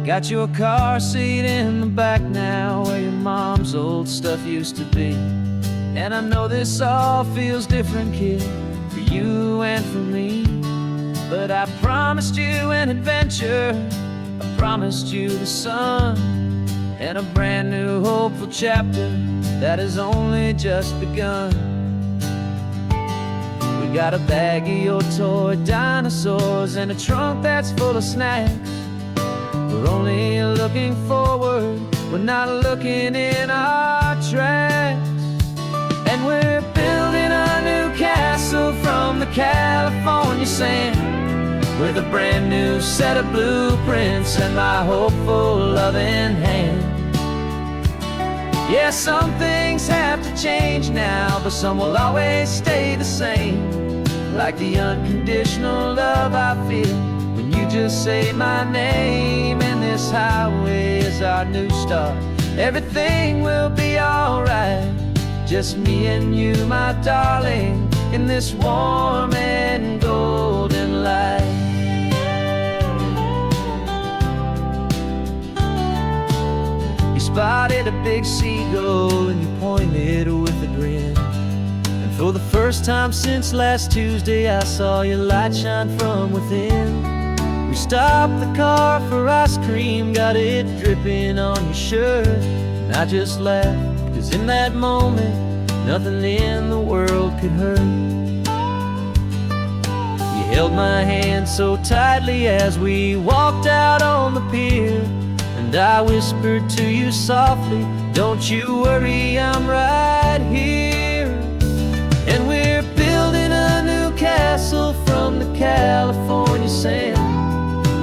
Got you a car seat in the back now, where your mom's old stuff used to be. And I know this all feels different, kid, for you and for me. But I promised you an adventure, I promised you the sun, and a brand new hopeful chapter that has only just begun. We got a bag of your toy dinosaurs and a trunk that's full of snacks. We're only looking forward, we're not looking in our tracks. And we're building a new castle from the California sand, with a brand new set of blueprints and my hopeful loving hand. Yeah, some things have to change now, but some will always stay the same. Like the unconditional love I feel when you just say my name. And this highway is our new start, Everything will be alright. Just me and you, my darling, in this warm and golden light. You spotted a big seagull and you pointed with a grin. And for the first time since last Tuesday, I saw your light shine from within. We stopped the car for ice cream, got it dripping on your shirt. And I just laughed, 'cause in that moment, nothing in the world could hurt. You held my hand so tightly as we walked out on the pier. And I whispered to you softly, don't you worry, I'm right here. And we're building a new castle from the California sand,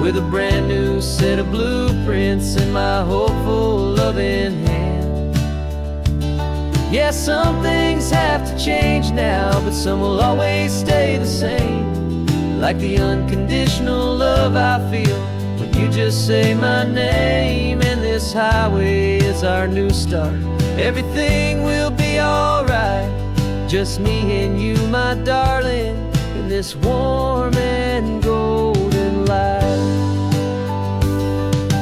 with a brand new set of blueprints in my hopeful, loving hand. Yeah, some things have to change now, but some will always stay the same. Like the unconditional love I feel when you just say my name. And this highway is our new start. Everything will be alright. Just me and you, my darling, in this warm and golden light.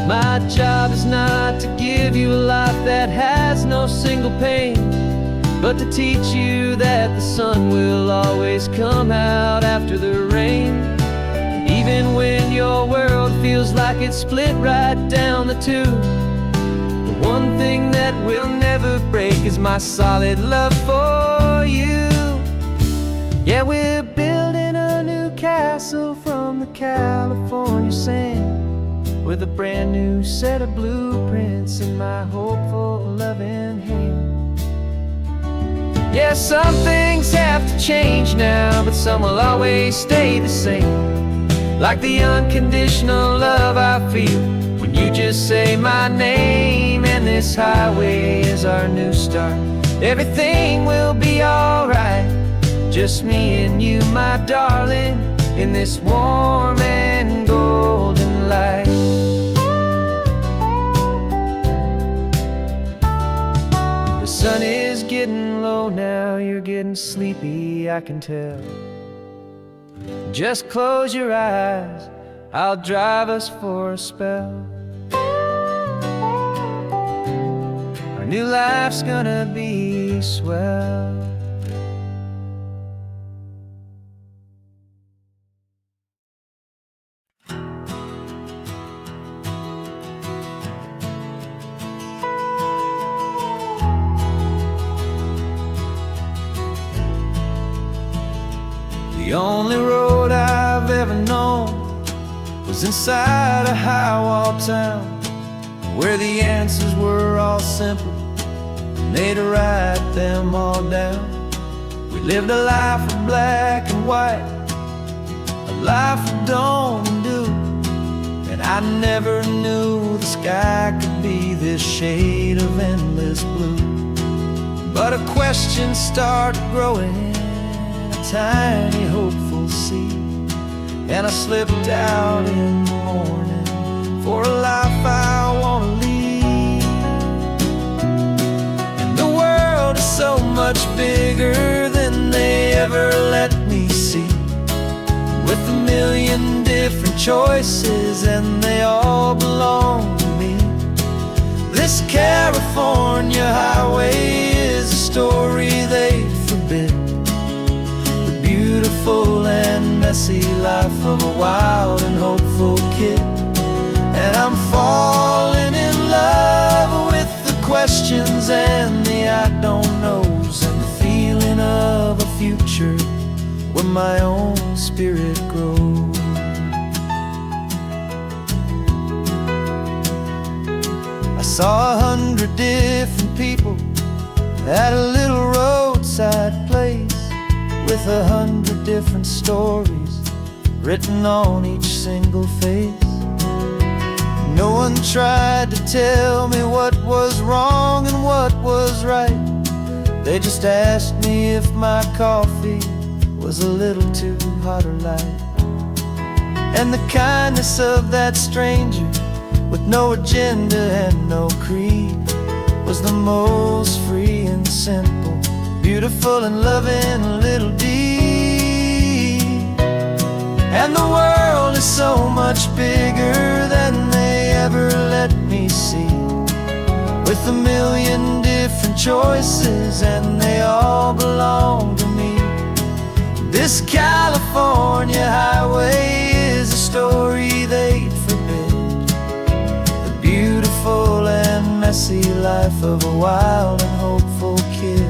My job is not to give you a life that has no single pain, but to teach you that the sun will always come out after the rain. Even when your world feels like it's split right down the two, the one thing that will never break is my solid love for you. Yeah, we're building a new castle from the California sand, with a brand new set of blueprints in my hopeful, loving hand. Yeah, some things have to change now, but some will always stay the same. Like the unconditional love I feel when you just say my name. And this highway is our new start. Everything will be alright. Just me and you, my darling, in this warm and golden light. The sun is getting low now, you're getting sleepy, I can tell. Just close your eyes, I'll drive us for a spell. Our new life's gonna be swell. The only road I've ever known was inside a high-wall town, where the answers were all simple and they'd write them all down. We lived a life of black and white, a life of dawn and dew, and I never knew the sky could be this shade of endless blue. But a question started growing, tiny hopeful seed, and I slipped out in the morning for a life I want to lead. And the world is so much bigger than they ever let me see, with a million different choices and they all belong to me. This California highway is a story they forbid, beautiful and messy life of a wild and hopeful kid. And I'm falling in love with the questions and the I don't knows, and the feeling of a future where my own spirit grows. I saw 100 different people at a little roadside place, with 100 different stories written on each single face. No one tried to tell me what was wrong and what was right. They just asked me if my coffee was a little too hot or light. And the kindness of that stranger, with no agenda and no creed, was the most free and simple, beautiful and loving little deed. And the world is so much bigger than they ever let me see, with a million different choices and they all belong to me. This California highway is a story they'd forbid, the beautiful and messy life of a wild and hopeful kid.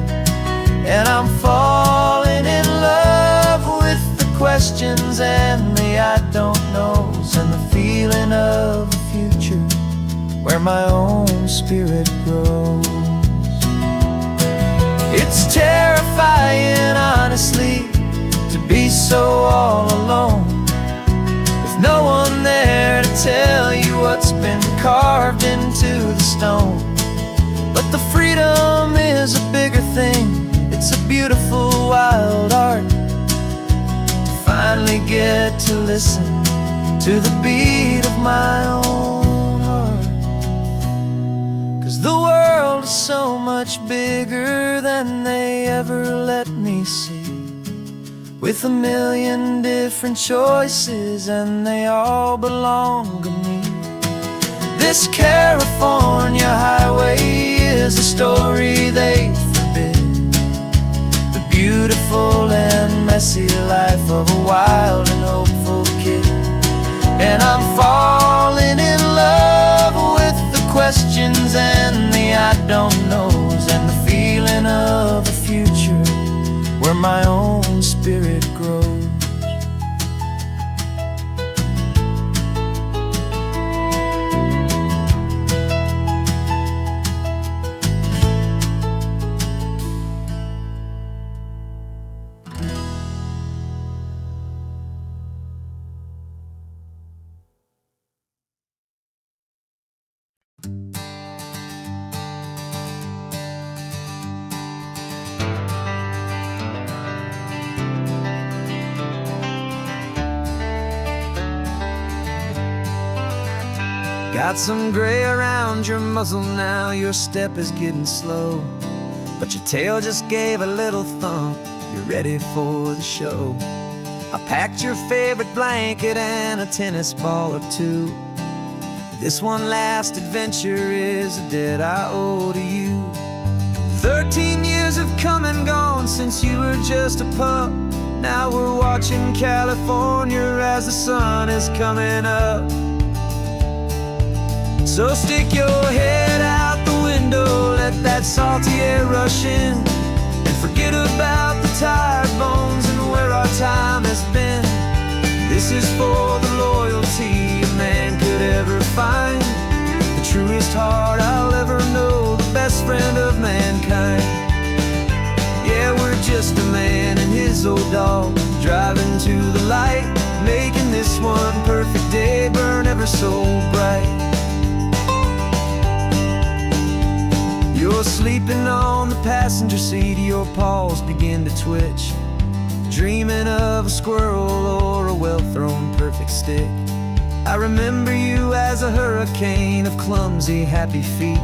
And I'm falling in love with the questions and the I don't knows, and the feeling of a future where my own spirit grows. It's terrifying, honestly, to be so all alone, with no one there to tell you what's been carved into the stone. But the freedom is a bigger thing, it's a beautiful wild art, to finally get to listen to the beat of my own heart. 'Cause the world is so much bigger than they ever let me see, with a million different choices and they all belong to me. This California highway is a story they forbid, the beautiful and messy life of a wild and hopeful kid. And I'm falling in love with the questions and the I don't knows, and the feeling of a future where my own spirit grows. Got some gray around your muzzle now, your step is getting slow, but your tail just gave a little thump, you're ready for the show. I packed your favorite blanket and a tennis ball or two. This one last adventure is a debt I owe to you. 13 years have come and gone since you were just a pup. Now we're watching California as the sun is coming up. So stick your head out the window, let that salty air rush in, and forget about the tired bones and where our time has been. This is for the loyalty a man could ever find, the truest heart I'll ever know, the best friend of mankind. Yeah, we're just a man and his old dog, driving to the light, making this one perfect day burn ever so bright. You're sleeping on the passenger seat, your paws begin to twitch, dreaming of a squirrel or a well-thrown perfect stick. I remember you as a hurricane of clumsy, happy feet.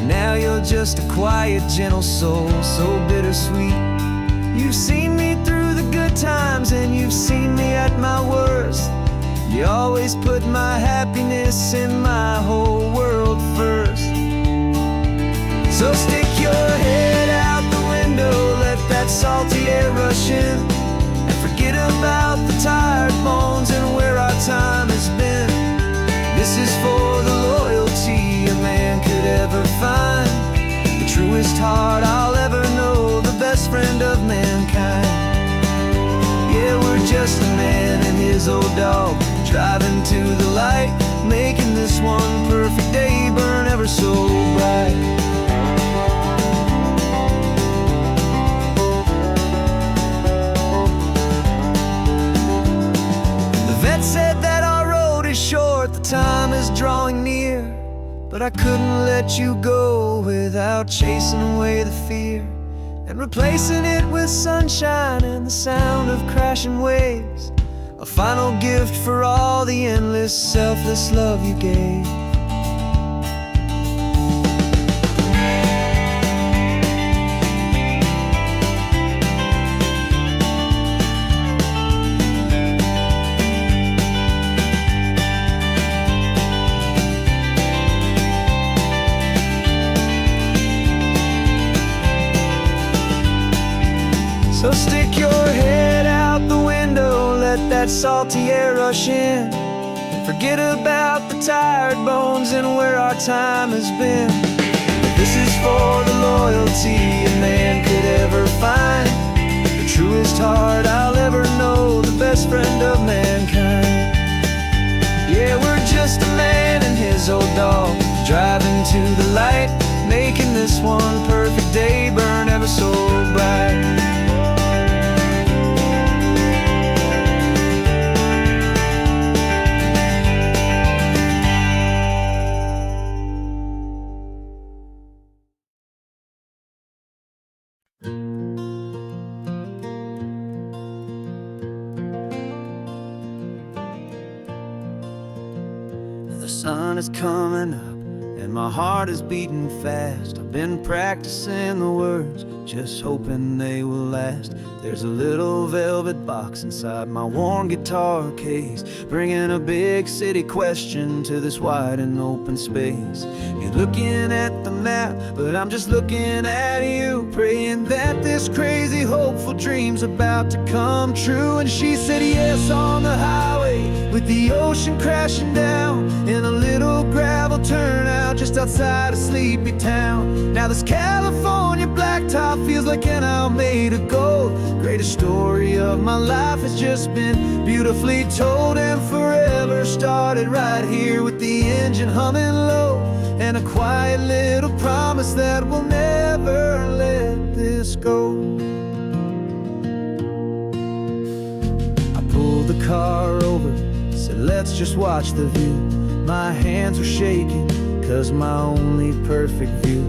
Now you're just a quiet, gentle soul, so bittersweet. You've seen me through the good times and you've seen me at my worst. You always put my happiness in my whole world first. So stick your head out the window, let that salty air rush in, and forget about the tired bones and where our time has been. This is for the loyalty a man could ever find, the truest heart I'll ever know, the best friend of mankind. Yeah, we're just a man and his old dog, driving to the light, making this one perfect day burn ever so bright. Said that our road is short, the time is drawing near, but I couldn't let you go without chasing away the fear and replacing it with sunshine and the sound of crashing waves, a final gift for all the endless, selfless love you gave. your head out the window, let that salty air rush in. Forget about the tired bones and where our time has been. This is for the loyalty a man could ever find, the truest heart I'll ever know, the best friend of mankind. Yeah, we're just a man and his old dog, driving to the light, making this one perfect day burn ever so bright. The sun is coming up and my heart is beating fast. I've been practicing the words, just hoping they will last. There's a little velvet box inside my worn guitar case, bringing a big city question to this wide and open space. You're looking at the map, but I'm just looking at you, praying that this crazy hopeful dream's about to come true. And she said yes on the highway, with the ocean crashing down in a little gravel turnout just outside a sleepy town. Now this California blacktop feels like an owl made of gold. Greatest story of my life has just been beautifully told, and forever started right here with the engine humming low, and a quiet little promise that we'll never let this go. I pulled the car over, said let's just watch the view. My hands were shaking, cause my only perfect view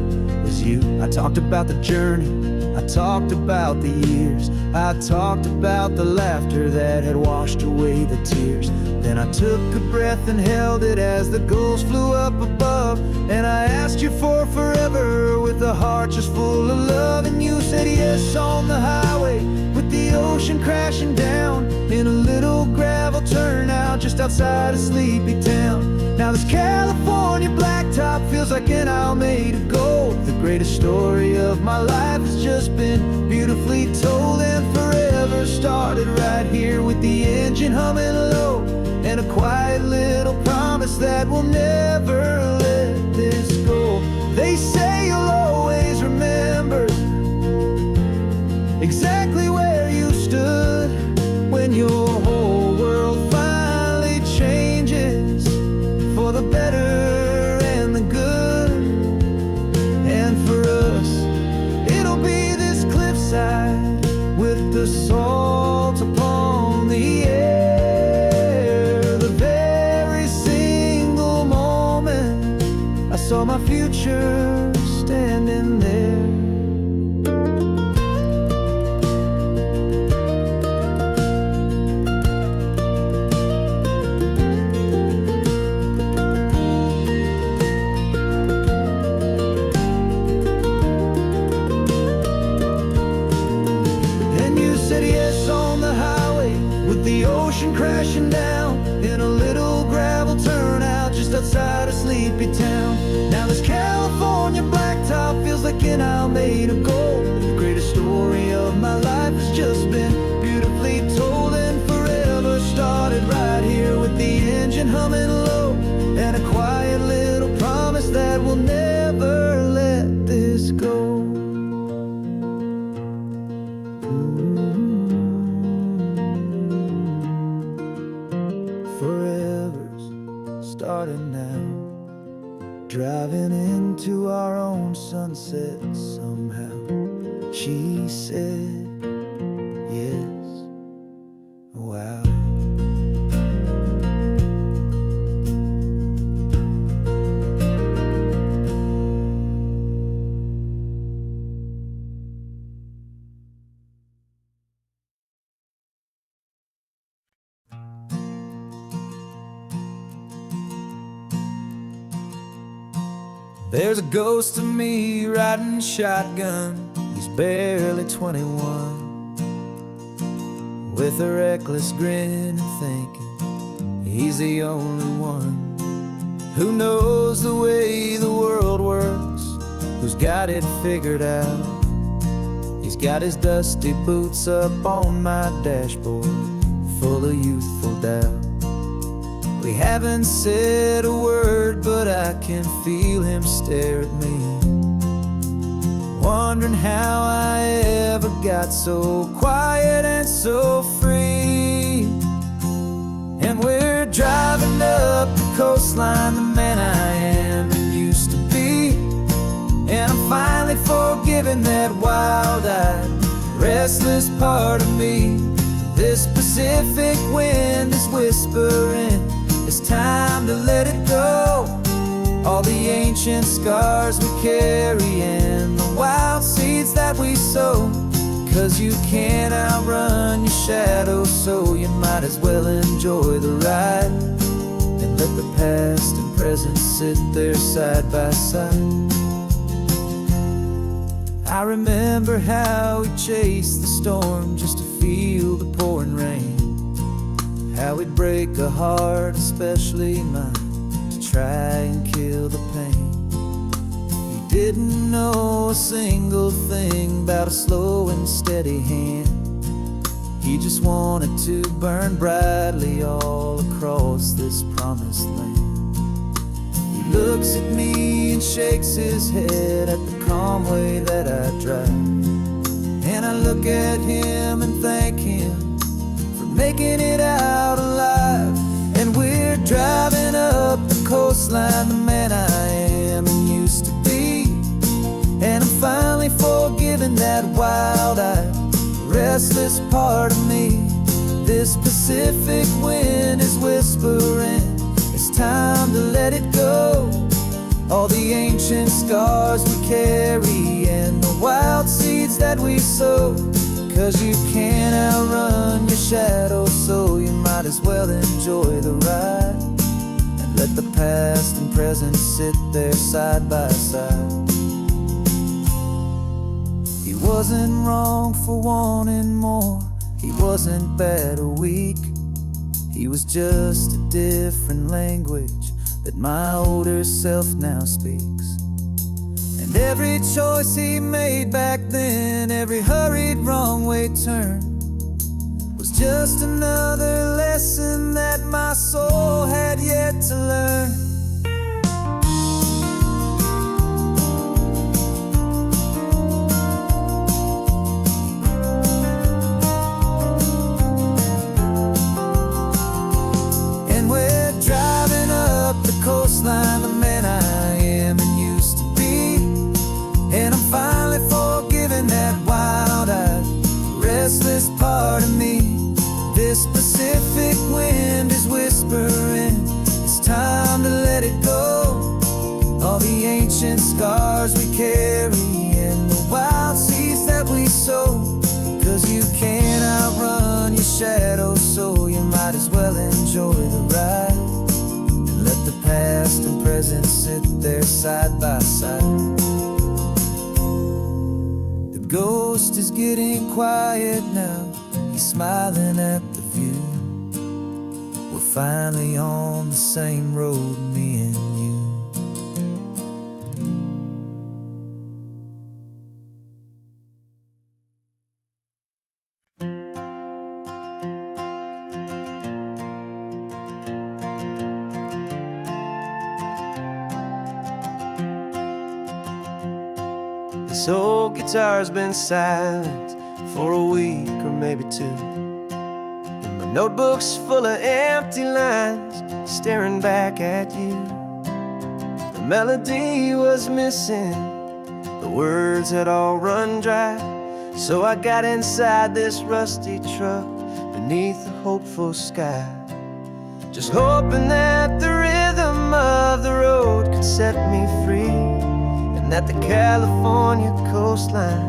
was you. I talked about the journey, I talked about the years, I talked about the laughter that had washed away the tears. Then I took a breath and held it as the gulls flew up above, and I asked you for forever with a heart just full of love. And you said yes on the highway, with the ocean crashing down in a little gravel turnout just outside a sleepy town. Now this California blacktop feels like an owl made of gold. The greatest story of my life has just been beautifully told, and forever started right here with the engine humming low, and a quiet little promise that we'll never let this go. They say you'll always remember exactly where you stood when your whole world finally changes for the better and the good. And for us, it'll be this cliffside with the salt upon the air. The very single moment I saw my future standing there. Crashing down in a little gravel turnout just outside a sleepy town. Now this California blacktop feels like an owl made of gold. The greatest story of my life has just been beautifully told, and forever started right here with the engine humming low, and a quiet little promise that we'll never let this go. Starting now, driving into our own sunset somehow. She said yes, wow. There's a ghost of me riding shotgun. He's barely 21, with a reckless grin and thinking he's the only one who knows the way the world works, who's got it figured out. He's got his dusty boots up on my dashboard, full of youthful doubt. We haven't said a word, but I can feel him stare at me, wondering how I ever got so quiet and so free. And we're driving up the coastline, the man I am and used to be. And I'm finally forgiving that wild-eyed, restless part of me. This Pacific wind is whispering, it's time to let it go. All the ancient scars we carry and the wild seeds that we sow. 'Cause you can't outrun your shadow, so you might as well enjoy the ride and let the past and present sit there side by side. I remember how we chased the storm just to feel the pouring rain, how we'd break a heart, especially mine, to try and kill the pain. He didn't know a single thing about a slow and steady hand. He just wanted to burn brightly all across this promised land. He looks at me and shakes his head at the calm way that I drive, and I look at him and thank him for making it out alive. And we're driving up the coastline, the man I am and used to be. And I'm finally forgiving that wild-eyed, restless part of me. This Pacific wind is whispering, it's time to let it go. All the ancient scars we carry and the wild seeds that we sow. 'Cause you can't outrun your shadow, so you might as well enjoy the ride and let the past and present sit there side by side. He wasn't wrong for wanting more, he wasn't bad or weak. He was just a different language that my older self now speaks. And every choice he made back then, every hurried wrong way turn, was just another lesson that my soul had yet to learn. Coastline, the man I am and used to be. And I'm finally forgiving that wild-eyed, restless part of me. This Pacific wind is whispering, it's time to let it go. All the ancient scars we carry and the wild seeds that we sow. 'Cause you can't outrun your shadow, so you might as well enjoy the ride. Let the past and present sit there side by side. The ghost is getting quiet now, he's smiling at the view. We're finally on the same road, me and you. This old guitar's been silent for a week or maybe two, and my notebook's full of empty lines staring back at you. The melody was missing, the words had all run dry. So I got inside this rusty truck beneath a hopeful sky, just hoping that the rhythm of the road could set me free, and that the California coastline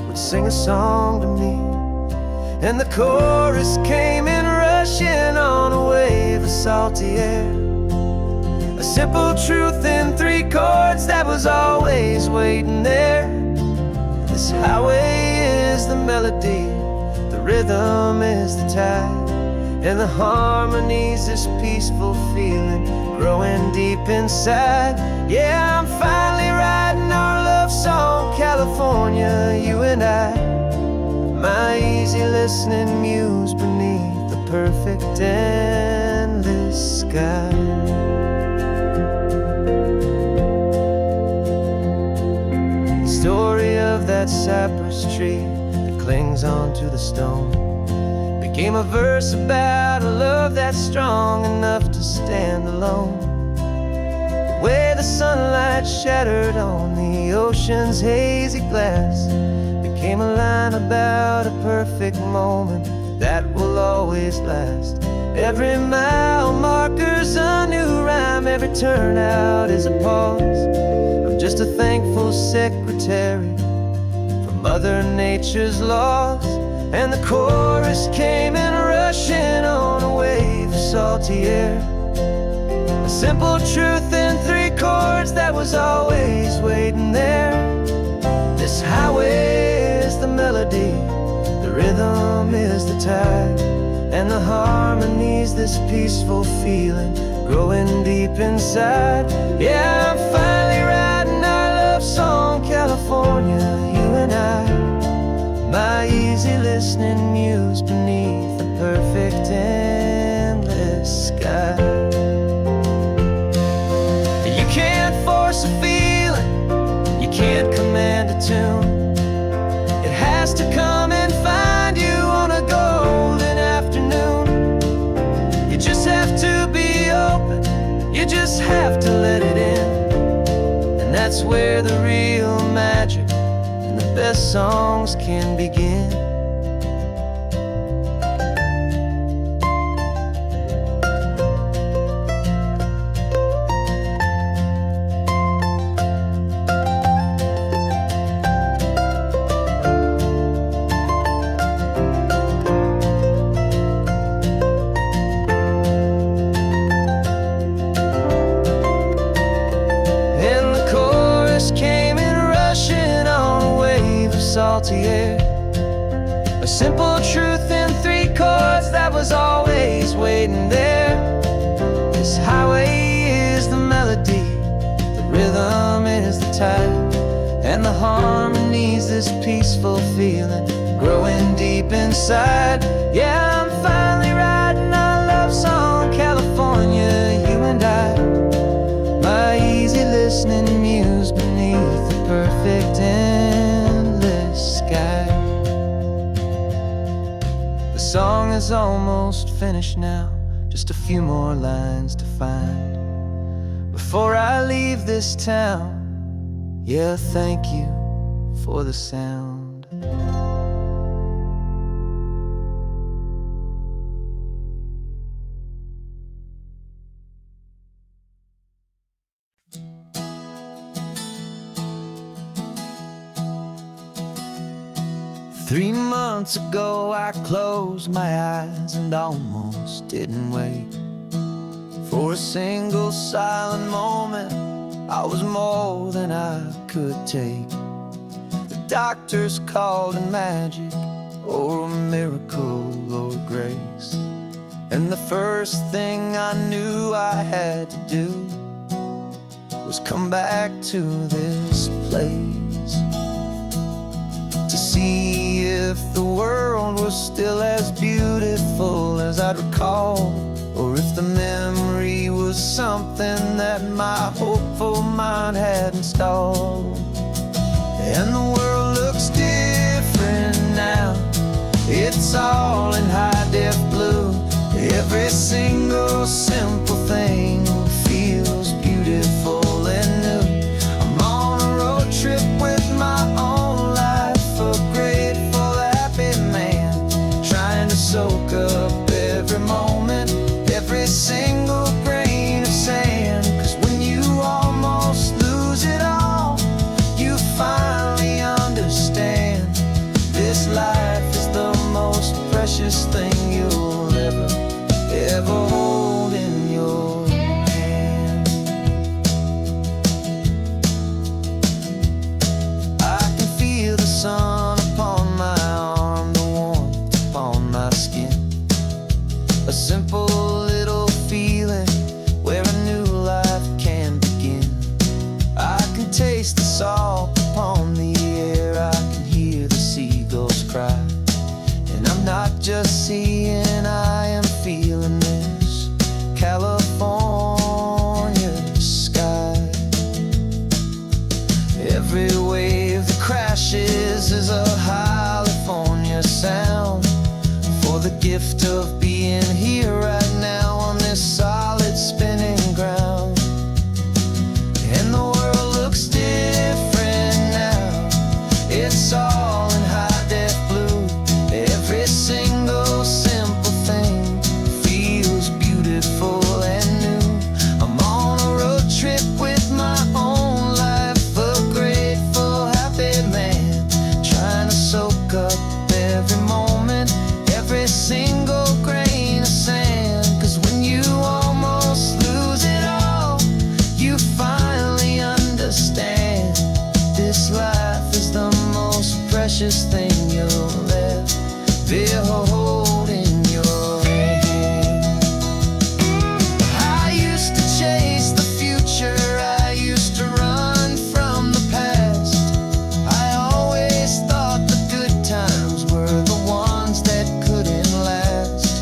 would sing a song to me. And the chorus came in rushing on a wave of salty air, a simple truth in 3 chords that was always waiting there. This highway is the melody, the rhythm is the tide, and the harmony's this peaceful feeling growing deep inside. Yeah, I'm finally writing our love song, California. California, you and I, my easy listening muse beneath the perfect endless sky. The story of that cypress tree that clings onto the stone became a verse about a love that's strong enough to stand alone. Where the sunlight shattered on the ocean's hazy glass became a line about a perfect moment that will always last. Every mile marker's a new rhyme, every turnout is a pause. I'm just a thankful secretary for Mother Nature's laws. And the chorus came in rushing on a wave of salty air. A simple truth in 3 chords that was always waiting there. This highway is the melody, the rhythm is the tide, and the harmony's this peaceful feeling growing deep inside. Yeah, I'm finally writing our love song, California, you and I, my easy listening muse beneath the perfect endless sky. You can't force a feeling, you can't command a tune. It has to come and find you on a golden afternoon. You just have to be open, you just have to let it in. And that's where the real magic and the best songs can begin. Salty air, a simple truth in 3 chords that was always waiting there. This highway is the melody, the rhythm is the tide, and the harmony's this peaceful feeling growing deep inside. Yeah, I'm finally writing our love song, California, you and I, my easy listening muse beneath the perfect endless sky. The song is almost finished now, just a few more lines to find before I leave this town. Yeah, thank you for the sound. 3 months ago I closed my eyes and almost didn't wake. For a single silent moment I was more than I could take. The doctors called it magic, or a miracle, or grace. And the first thing I knew I had to do was come back to this place, to see if the world was still as beautiful as I'd recall, or if the memory was something that my hopeful mind had installed. And the world looks different now, it's all in high-def blue. Every single simple thing feels beautiful and new. I'm on a road trip with my own life, a grateful, happy man, trying to soak up every moment, every single grain of sand. 'Cause when you almost lose it all, you finally understand this life is the most precious thing you'll ever hold. gift of being here right now on this solid spinning ground. And the world looks different now. It's all in high def blue. Every single simple thing feels beautiful and new. I'm on a road trip with my own life, a grateful, happy man, trying to soak up every moment, every single grain of sand. 'Cause when you almost lose it all, you finally understand this life is the most precious thing you'll ever hold in your hand. I used to chase the future, I used to run from the past. I always thought the good times were the ones that couldn't last.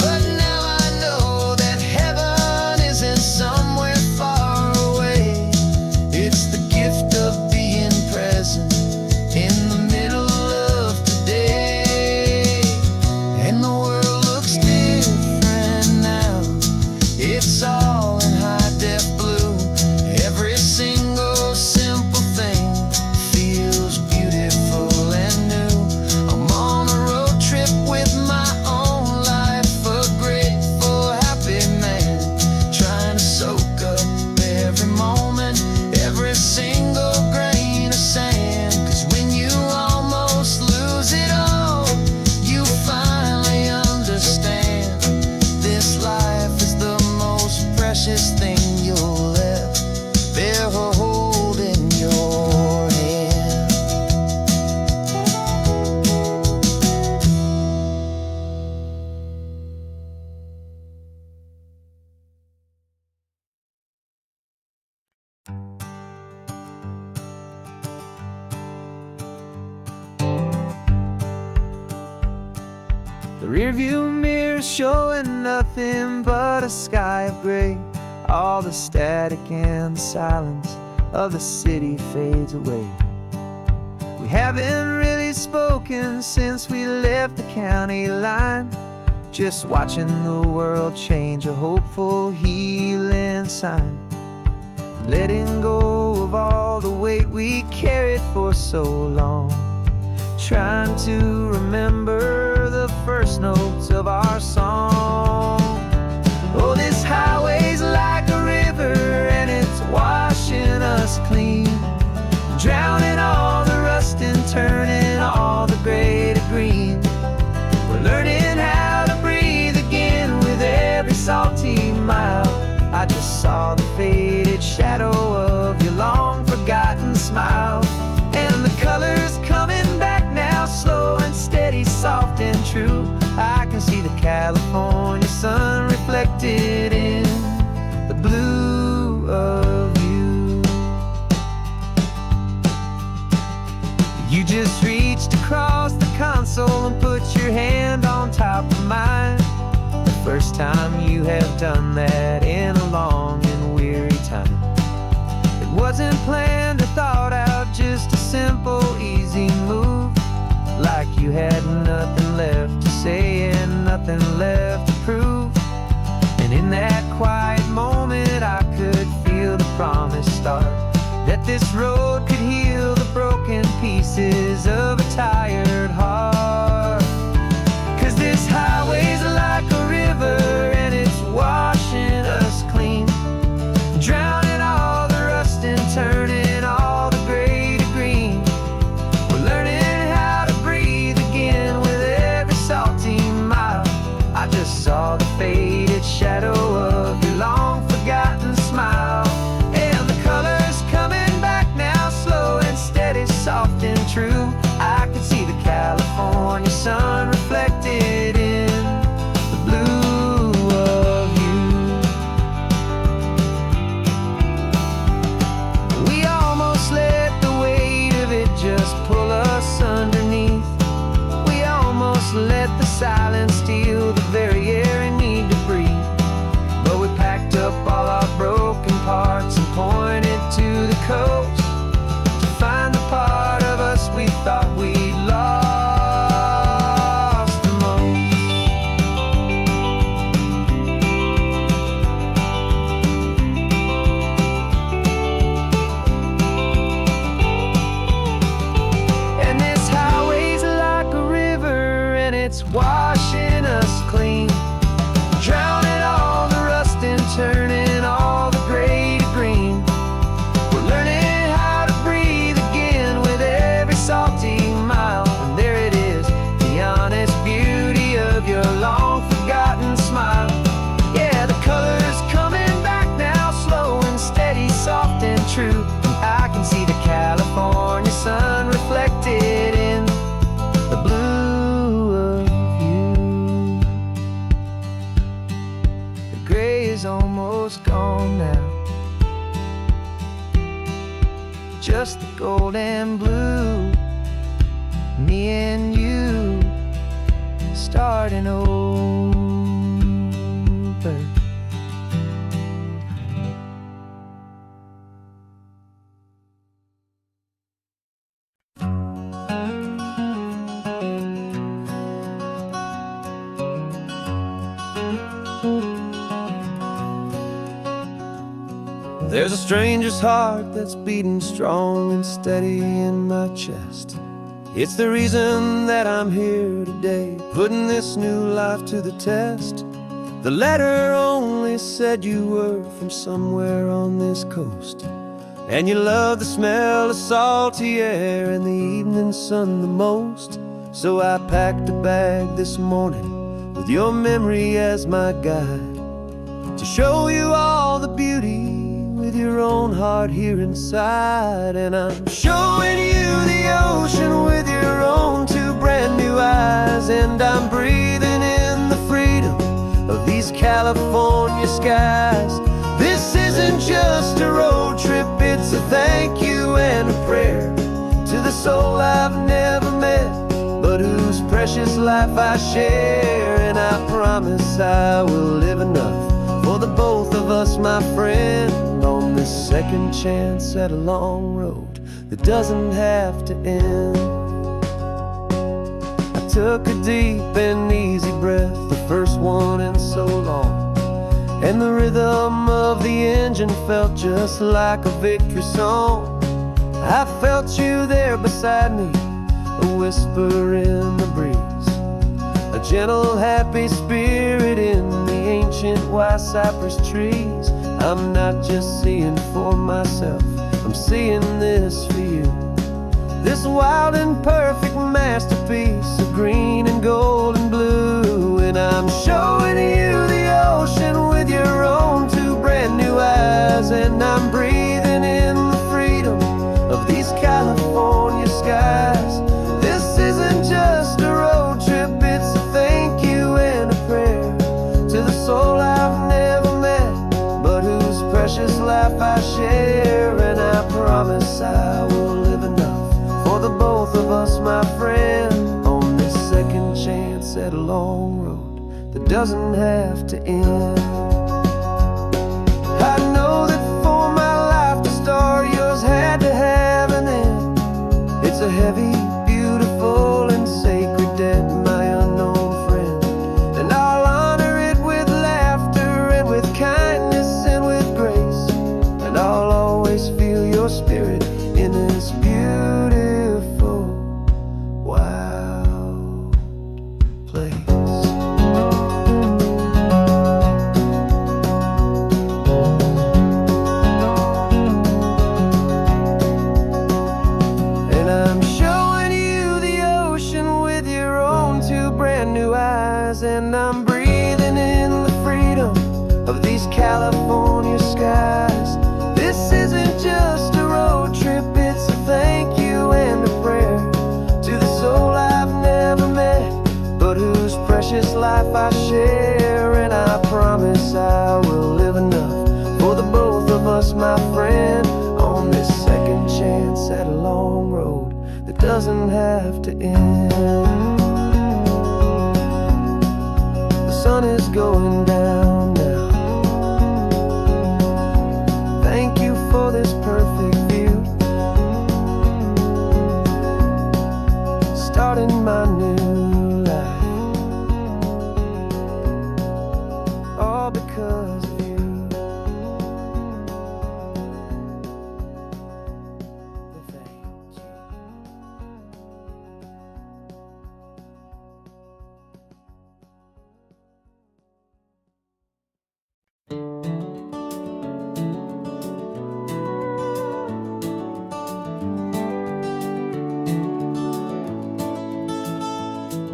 But now I know that heaven isn't somewhere far away. It's the gift of being present in the middle of today. And the world looks different now. It's all in high def blue. Every single simple thing feels beautiful and new. I'm on a road trip with my own life, a grateful, happy man, trying to soak up every moment, every single grain of sand. 'Cause when you almost lose it all, you finally understand this life is the most precious thing you'll ever hold in your hand. The rearview mirror showing nothing but a sky of gray. All the static and the silence of the city fades away. We haven't really spoken since we left the county line, just watching the world change, a hopeful healing sign. Letting go of all the weight we carried for so long, trying to remember the first notes of our song. Oh, this highway's like a river and it's washing us clean, drowning all the rust and turning all the gray to green. We're learning how to breathe again with every salty mile. I just saw the faded shadow of your long forgotten smile. And the colors coming back now, slow and steady, soft and true. I can see the California sun reflected in the blue of you. You just reached across the console and put your hand on top of mine. The first time you have done that in a long and weary time. It wasn't planned or thought out, just a simple, easy move. Like you had nothing left to say and nothing left to prove. And in that quiet moment I could feel the promise start, that this road could heal the broken pieces of a tired heart. 'Cause this highway's like a river and it's washing us clean, drowning all the rust and turning all the gray to green. We're learning how to breathe again with every salty mile. I just saw the faded shadow of your long forgotten smile. And the colors coming back now, slow and steady, soft and true. I can see the California sun reflected in the blue of you. We almost let the weight of it just pull us underneath. We almost let the silence steal the very air we need to breathe. But we packed up all our broken parts and pointed to the coast to find the part of us we thought we lost the most. almost gone now. Just the gold and blue, me and you starting over. There's a stranger's heart that's beating strong and steady in my chest. It's the reason that I'm here today, putting this new life to the test. The letter only said you were from somewhere on this coast, and you love the smell of salty air and the evening sun the most. So I packed a bag this morning with your memory as my guide, to show you all the beauty with your own heart here inside. And I'm showing you the ocean with your own two brand new eyes, and I'm breathing in the freedom of these California skies. This isn't just a road trip, it's a thank you and a prayer to the soul I've never met, but whose precious life I share. And I promise I will live enough for the both of us, my friend, on this second chance at a long road that doesn't have to end. I took a deep and easy breath, the first one in so long, and the rhythm of the engine felt just like a victory song. I felt you there beside me, a whisper in the breeze, a gentle happy spirit in the ancient white cypress trees. I'm not just seeing for myself, I'm seeing this for you, this wild and perfect masterpiece of green and gold and blue. And I'm showing you the ocean with your own two brand new eyes, and I'm breathing in the freedom of these California skies. This isn't just a road trip, it's a thank you and a prayer to the soul I've never met, but whose precious life I share. And I promise I will live enough for the both of us, my friend, on this second chance at a long road that doesn't have to end. I know that for my life to start, yours had to have an end. It's a heavy, beautiful, and sacred debt, my unknown friend, and I'll honor it with laughter and with kindness and with grace, and I'll always feel your spirit in this beautiful, wild place. And I'm showing you the ocean with your own two brand new eyes, and I'm breathing in the freedom of these California skies. This isn't just a road trip, it's a thank you and a prayer to the soul I've never met, but whose precious life I share. And I promise I will live enough for the both of us, my friend, on this second chance at a long road that doesn't have to end. The sun is going down now. Thank you for this perfect view, starting my new life, all because of you. Thank you.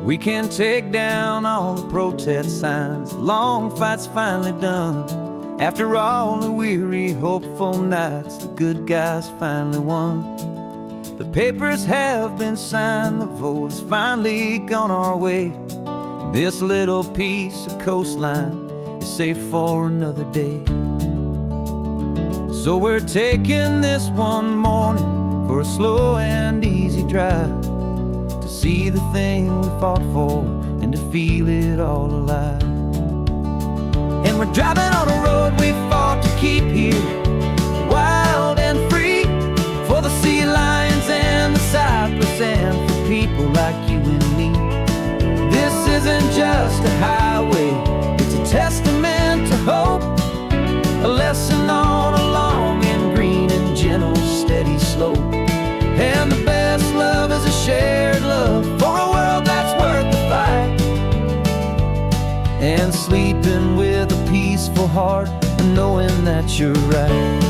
We can take down all the protest signs, long fight's finally done. After all the weary, hopeful nights, the good guys finally won. The papers have been signed, the vote has finally gone our way. This little piece of coastline is save for another day. So we're taking this one morning for a slow and easy drive, to see the thing we fought for and to feel it all alive. And we're driving on a road we fought to keep here, wild and free, for the sea lions and the cypress and for people like you and me. This isn't just a highway, it's a testament to hope, a lesson on a long and green and gentle steady slope. And the best love is a shared love for a world that's worth the fight, and sleeping with a peaceful heart and knowing that you're right.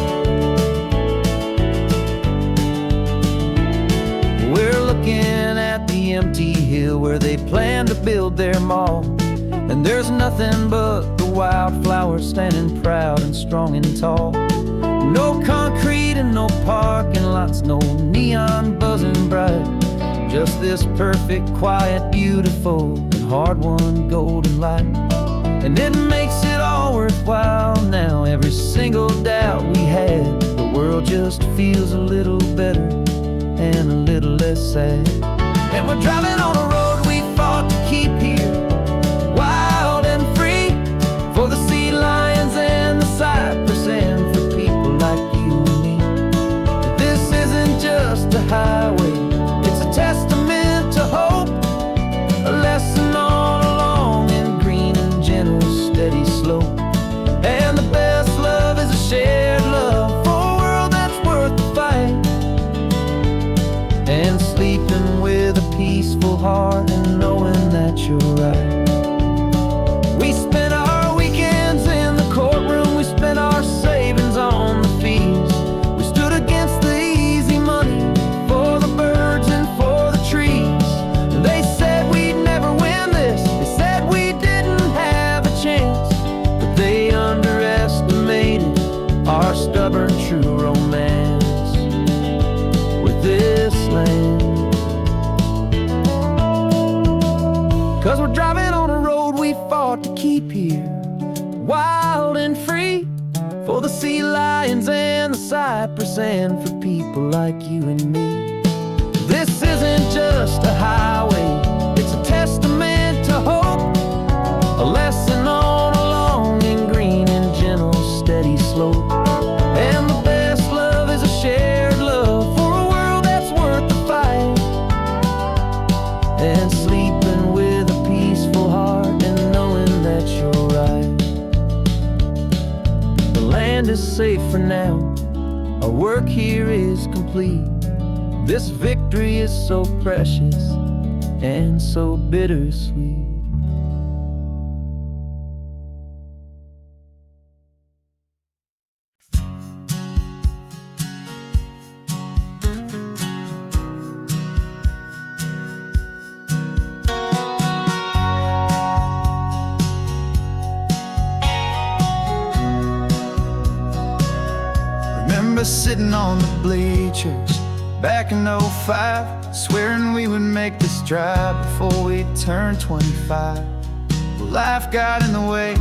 We're looking at the empty hill where they plan to build their mall, and there's nothing but the wildflowers standing proud and strong and tall. No concrete and no parking lots, no neon buzzing bright, just this perfect, quiet, beautiful, and hard-won golden light. And it makes it all worthwhile now, every single doubt we had. The world just feels a little better and a little less sad. And we're driving on a road we fought to keep here, wild and free, for the sea lions and the cypress and for people like you and me. This isn't just a highway, it's a testament to hope, a lesson on a long and green and gentle steady slope. And the best love is a shared love for a world that's worth the fight, and sleeping with a peaceful heart and knowing that you're right. We spent our weekends in the courtroom, we spent our savings on the fees. We stood against the easy money for the birds and for the trees. They said we'd never win this, they said we didn't have a chance, but they underestimated our stubborn true romance with this land. 'Cause we're driving on a road we fought to keep here, wild and free, for the sea lions and the cypress and for people like you and me. This isn't just a highway, it's a testament to hope, a lesson on a long and green and gentle steady slope. And the best love is a shared love for a world that's worth the fight, and sleeping with a peaceful heart and knowing that you're right. The land is safe for now, our work here is complete. This victory is so precious and so bittersweet. Remember sitting on the bleachers back in '05, swearing we would make this drive before we turned 25. Well, life got in the way,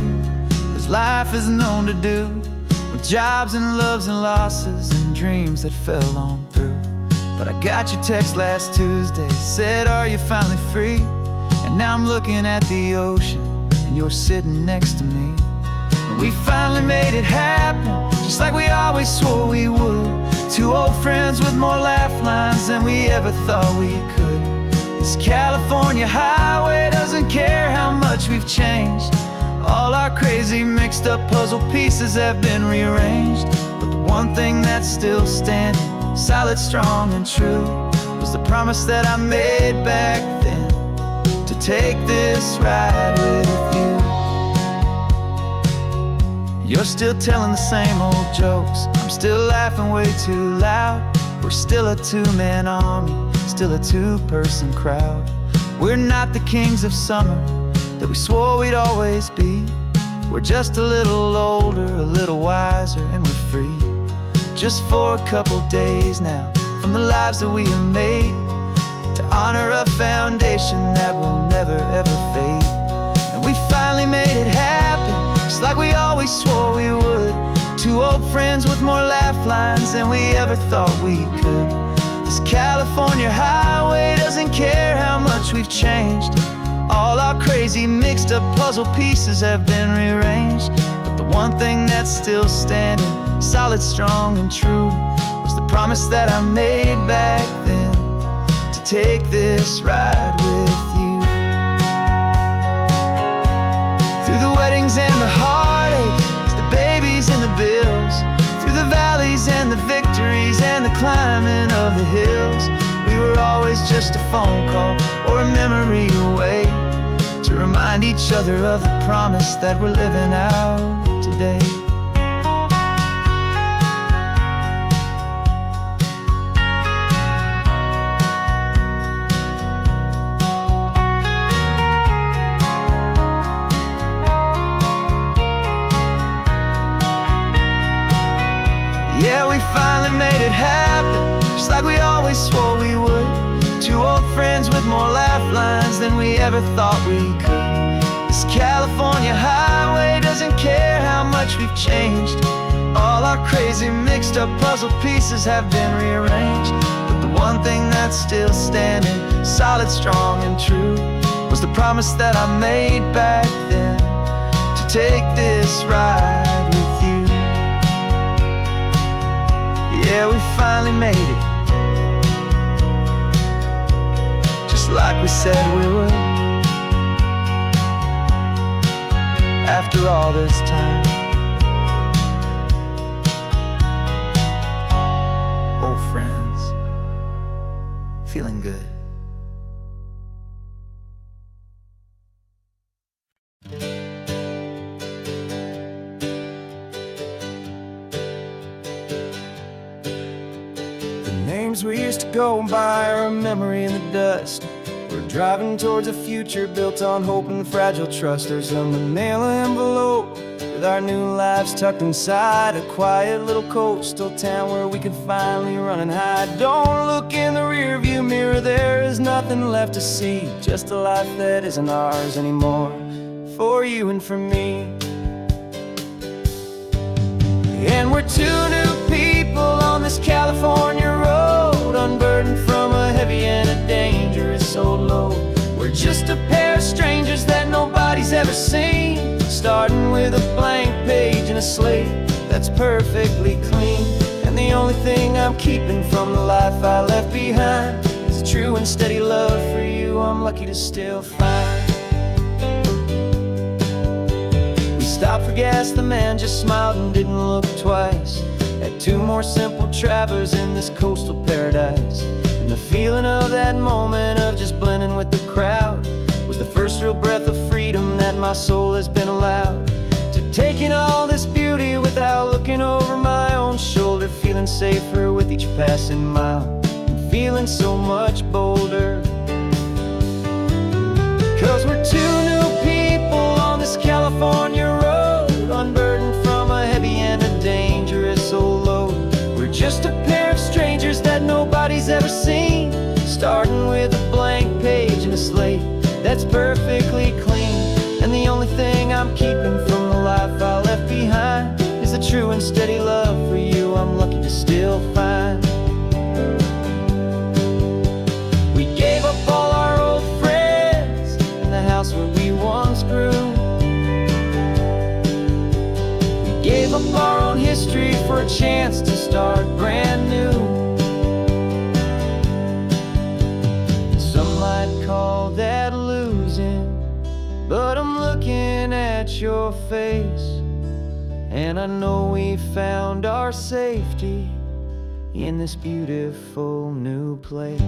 as life is known to do, with jobs and loves and losses and dreams that fell on through. But I got your text last Tuesday, said, are you finally free? And now I'm looking at the ocean, and you're sitting next to me. And we finally made it happen, just like we always swore we would. Two old friends with more laugh lines than we ever thought we could. This California highway doesn't care how much we've changed. All our crazy mixed up puzzle pieces have been rearranged, but the one thing that's still standing, solid, strong, and true, was the promise that I made back then, to take this ride with you. You're still telling the same old jokes, I'm still laughing way too loud. We're still a two-man army, still a two-person crowd. We're not the kings of summer that we swore we'd always be. We're just a little older, a little wiser, and we're free. Just for a couple days now, from the lives that we have made, to honor a foundation that will never ever fade. And we finally made it happen, just like we always swore we would. Two old friends with more laugh lines than we ever thought we could. This California highway doesn't care how much we've changed. All our crazy mixed up puzzle pieces have been rearranged, but the one thing that's still standing, solid, strong, and true, was the promise that I made back then, to take this ride with you. Through the weddings and the heartaches, the babies and the bills, through the valleys and the victories and the climbing of the hills, we were always just a phone call or a memory away, to remind each other of the promise that we're living out today. Yeah, we finally made it happen, just like we always swore we would. Two old friends with more laugh lines than we ever thought we could. This California highway doesn't care how much we've changed. All our crazy mixed up puzzle pieces have been rearranged, but the one thing that's still standing, solid, strong, and true, was the promise that I made back then, to take this ride with you. Yeah, we finally made it, just like we said we would. After all this time, old friends, feeling good. Names we used to go by are a memory in the dust. We're driving towards a future built on hope and fragile trust. There's a manila envelope with our new lives tucked inside, a quiet little coastal town where we can finally run and hide. Don't look in the rearview mirror, there is nothing left to see, just a life that isn't ours anymore, for you and for me. And we're two new people on this California road, unburdened from a heavy and a dangerous old load. We're just a pair of strangers that nobody's ever seen, starting with a blank page and a slate that's perfectly clean. And the only thing I'm keeping from the life I left behind is a true and steady love for you I'm lucky to still find. We stopped for gas, the man just smiled and didn't look twice. Had two more simple travelers in this coastal paradise, and the feeling of that moment of just blending with the crowd was the first real breath of freedom that my soul has been allowed to take in all this beauty without looking over my own shoulder, feeling safer with each passing mile and feeling so much bolder. 'Cause we're two new people on this California road, unburdened from a heavy and a dangerous old load. We're just a pair of strangers that nobody's ever seen, starting with a blank page and a slate that's perfectly clean. And the only thing I'm keeping from the life I left behind is a true and steady love for you I'm lucky to still find. We gave up all our old friends and the house where we once grew. We gave up our own history for a chance to start brand new. Some might call that losing, but I'm looking at your face, and I know we found our safety in this beautiful new place.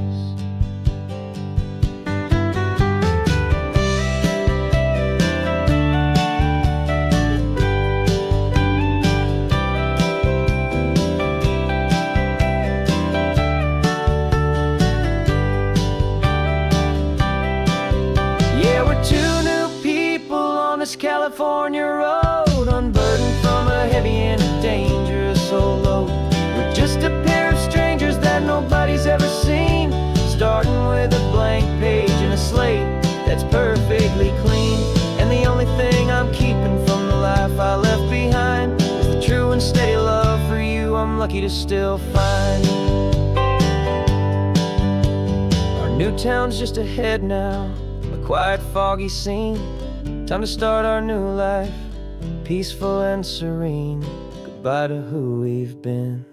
Yeah, we're two new people on this California road, unburdened from a heavy and a dangerous old load. We're just a pair of strangers that nobody's ever seen, starting I'm lucky to still find you. Our new town's just ahead now, a quiet, foggy scene. Time to start our new life, peaceful and serene. Goodbye to who we've been.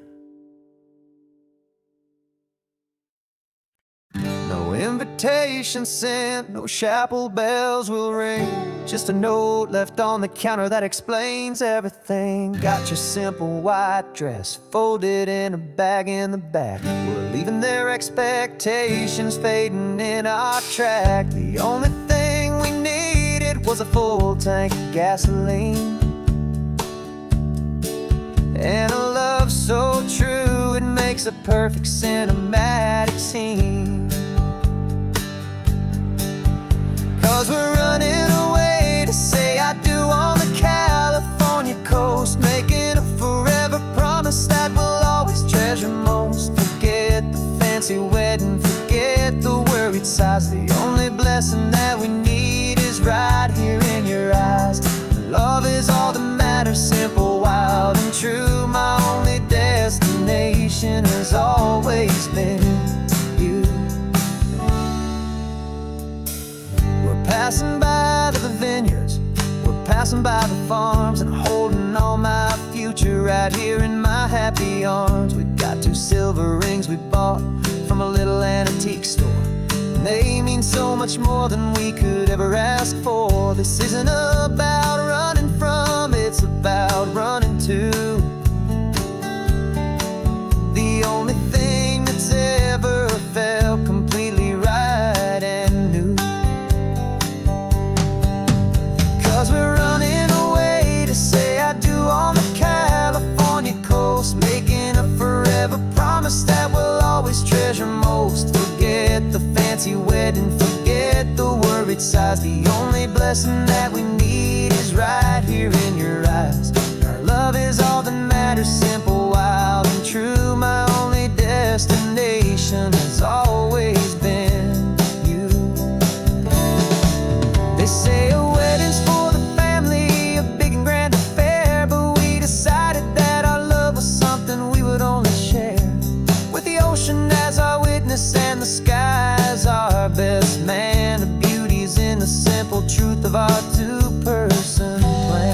No invitation sent, no chapel bells will ring. Just a note left on the counter that explains everything. Got your simple white dress folded in a bag in the back. We're leaving their expectations fading in our track. The only thing we needed was a full tank of gasoline, and a love so true it makes a perfect cinematic scene. 'Cause we're running away to say I do on the California coast, making a forever promise that we'll always treasure most. Forget the fancy wedding, forget the worried sighs. The only blessing that we need is right here in your eyes. Love is all that matters, simple, wild, and true. My only destination has always been you. We're passing by the vineyards, we're passing by the farms, and holding all my future right here in my happy arms. We've got 2 silver rings we bought from a little antique store. They mean so much more than we could ever ask for. This isn't about running from, it's about running to the only thing that's ever felt completely right and new. 'Cause we're running away to say I do on the California coast, making a forever promise that we'll always treasure most. Forget the fancy wedding, forget the worried sighs. The only blessing that we need is right here in your eyes. Our love is all that matters, simple, wild, and true. My only destination has always been you. They say a wedding's for the family, a big and grand affair, but we decided that our love was something we would only share with the ocean as our witness and the sky as our best man. The beauty's in the simple truth of our 2-person plan.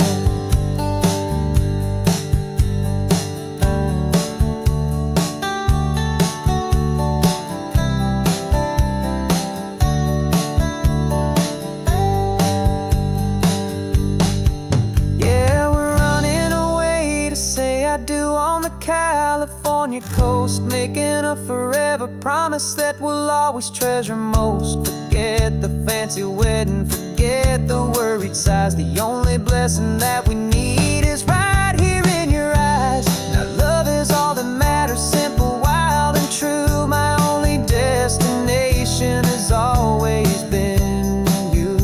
Yeah, we're running away to say I do on the California coast, making a forever promise that we'll always treasure most. Forget the fancy wedding, forget the worried sighs. The only blessing that we need is right here in your eyes. Now love is all that matters, simple, wild, and true. My only destination has always been you.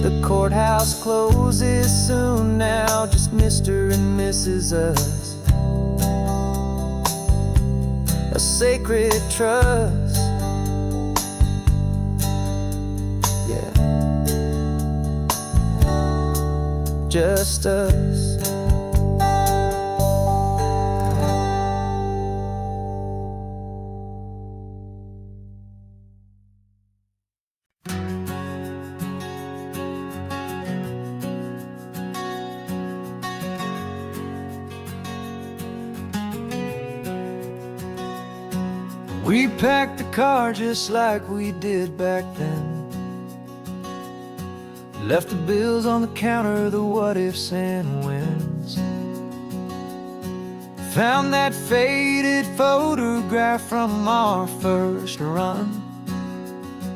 The courthouse closes soon now, just Mr. and Mrs. Us. A sacred trust, yeah, just us. We packed the car just like we did back then. Left the bills on the counter, the what ifs and whens. Found that faded photograph from our first run,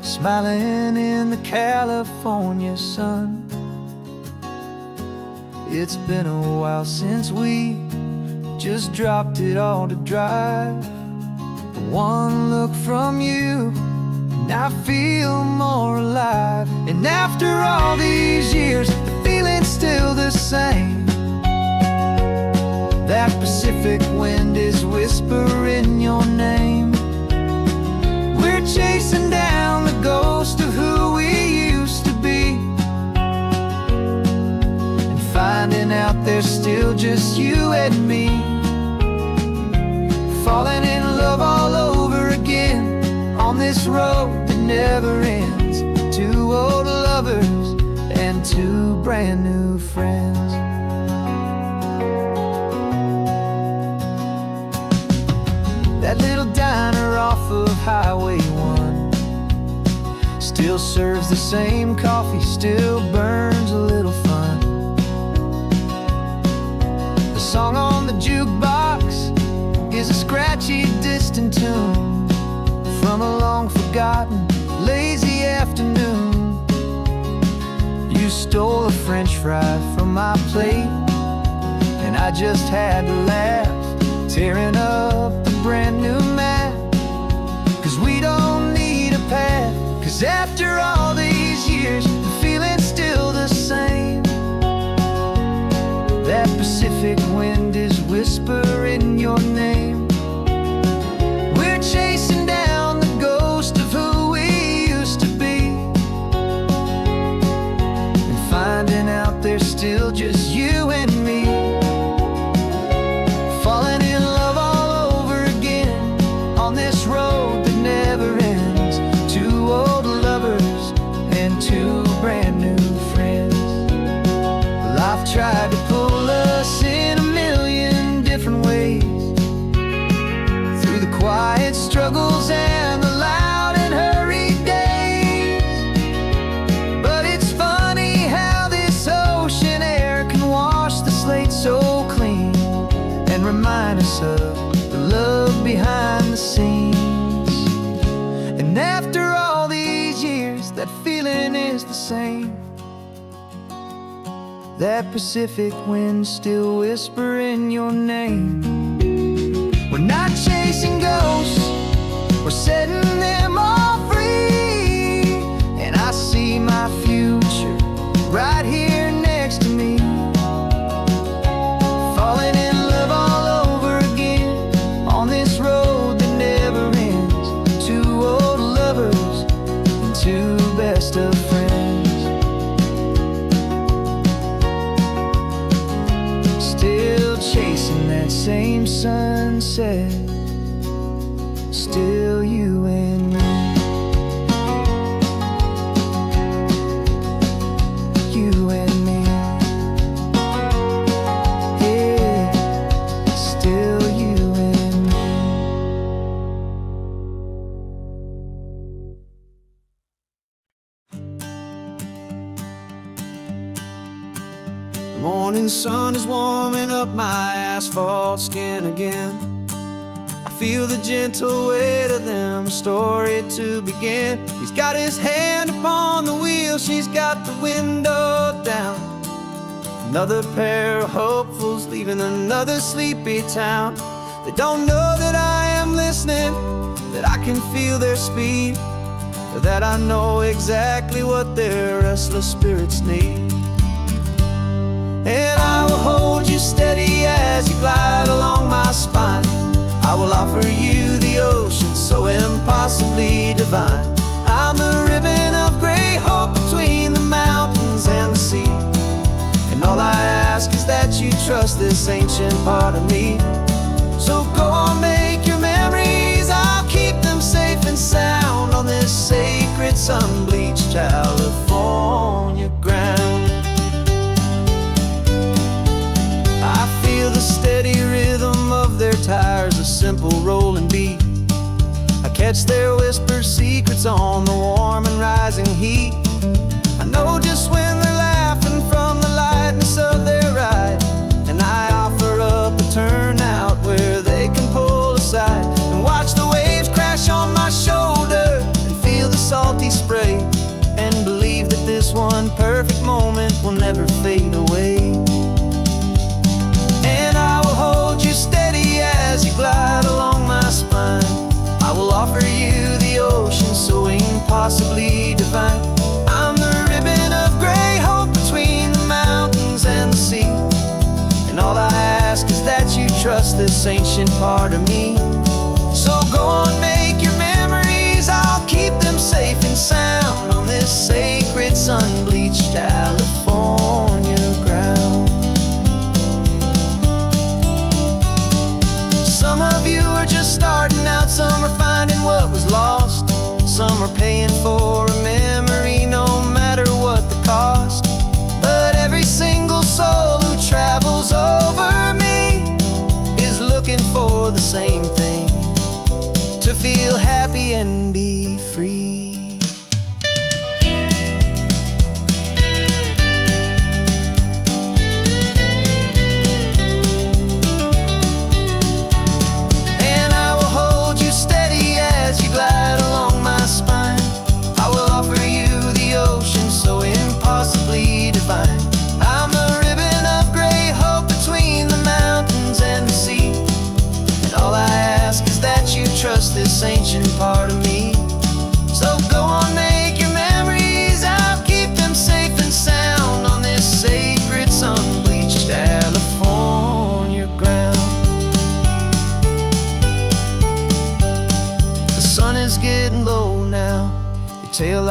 smiling in the California sun. It's been a while since we just dropped it all to drive. One look from you and I feel more alive. And after all these years, the feeling's still the same. That Pacific wind is whispering your name. We're chasing down the ghost of who we used to be, and finding out there's still just you and me. falling in love all over again on this road that never ends. Two old lovers and two brand new friends. That little diner off of Highway 1 still serves the same coffee, still burns a little fun. The song on the jukebox is a scratchy, distant tune from a long-forgotten, lazy afternoon. You stole a French fry from my plate, and I just had to laugh, tearing up the brand new map. 'Cause we don't need a path, 'cause after all these years, the feeling's still the same. That Pacific wind is whispering your name. We're chasing down the ghost of who we used to be, and finding out there's still just you and me. Falling in love all over again on this road that never ends. Two old lovers and two brand new friends. Life tried to pull us in a million different ways, through the quiet struggles and the loud and hurried days. But it's funny how this ocean air can wash the slate so clean and remind us of the love behind the scenes. And after all these years, that feeling is the same. That Pacific wind still whispering your name. We're not chasing ghosts, we're setting them all free. And I see my future right here next to me. Falling in love all over again on this road that never ends. Two old lovers and two best of friends. Still chasing that same sunset, still you and me. You and me. Yeah, still you and me. The morning sun is warming up my asphalt skin again. I feel the gentle weight of them, a story to begin. He's got his hand upon the wheel, she's got the window down. Another pair of hopefuls leaving another sleepy town. They don't know that I am listening, that I can feel their speed, or that I know exactly what their restless spirits need. And I will hold you steady as you glide along my spine. I will offer you the ocean so impossibly divine. I'm the ribbon of gray hope between the mountains and the sea. And all I ask is that you trust this ancient part of me. So go on, make your memories, I'll keep them safe and sound on this sacred sun-bleached California ground. I feel the steady rhythm of their tires, a simple rolling beat. I catch their whispered secrets on the warm and rising heat. I know just when they're laughing from the lightness of their ride, and I offer up a turnout where they can pull aside and watch the waves crash on my shoulder and feel the salty spray, and believe that this one perfect moment will never fade away. I will hold you steady as you glide along my spine. I will offer you the ocean so impossibly divine. I'm the ribbon of gray hope between the mountains and the sea. And all I ask is that you trust this ancient part of me. So go on, make your memories, I'll keep them safe and sound on this sacred sun-bleached California ground. Some of you are just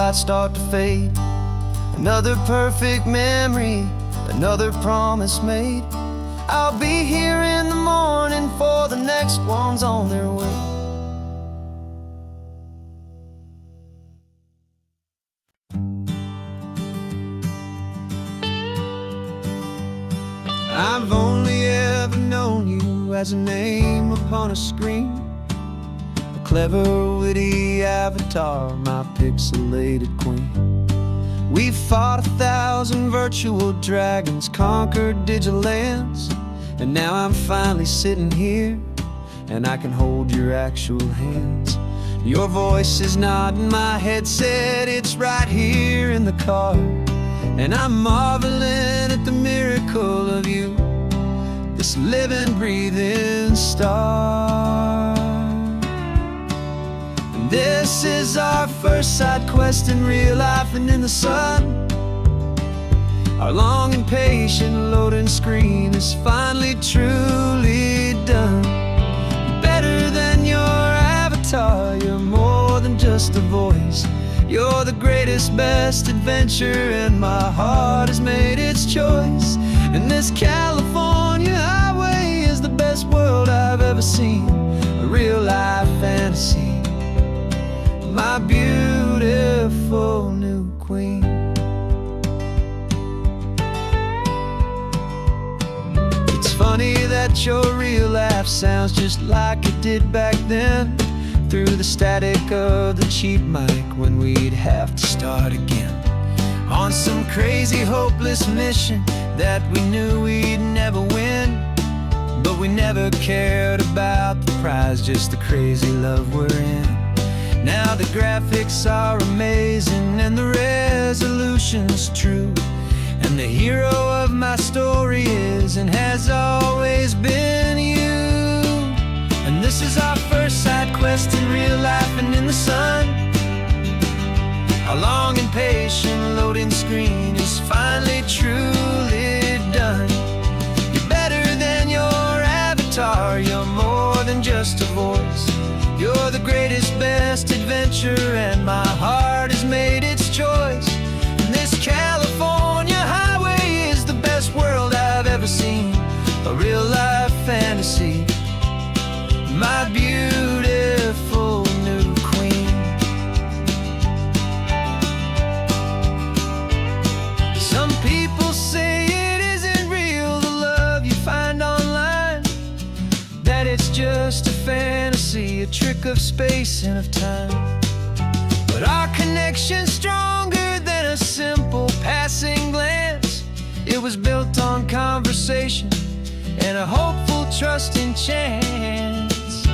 lights start to fade. Another perfect memory, another promise made. I'll be here in the morning for the next ones on their way. I've only ever known you as a name upon a screen, a clever, witty avatar, my pixelated queen. We've fought 1,000 virtual dragons, conquered digital lands, and now I'm finally sitting here, and I can hold your actual hands. Your voice is not in my headset, it's right here in the car, and I'm marveling at the miracle of you, this living, breathing star. And this is our first side quest in real life and in the sun. Our long and patient loading screen is finally truly done. You're better than your avatar, you're more than just a voice. You're the greatest, best adventure, and my heart has made its choice. And this California highway is the best world I've ever seen, a real life fantasy, my beautiful new queen. It's funny that your real life sounds just like it did back then, through the static of the cheap mic when we'd have to start again, on some crazy hopeless mission that we knew we'd never win. But we never cared about the prize, just the crazy love we're in. Now the graphics are amazing and the resolution's true, and the hero of my story is and has always been you. And this is our first side quest in real life and in the sun. Our long and patient loading screen is finally truly done. You're better than your avatar, you're more than just a voice. You're the greatest, best adventure, and my heart has made its choice. And this California highway is the best world I've ever seen, a real life fantasy, my beautiful new queen. Some people say it isn't real, the love you find online, that it's just a fantasy, a trick of space and of time. But our connection's stronger than a simple passing glance. It was built on conversation and a hopeful, trusting chance.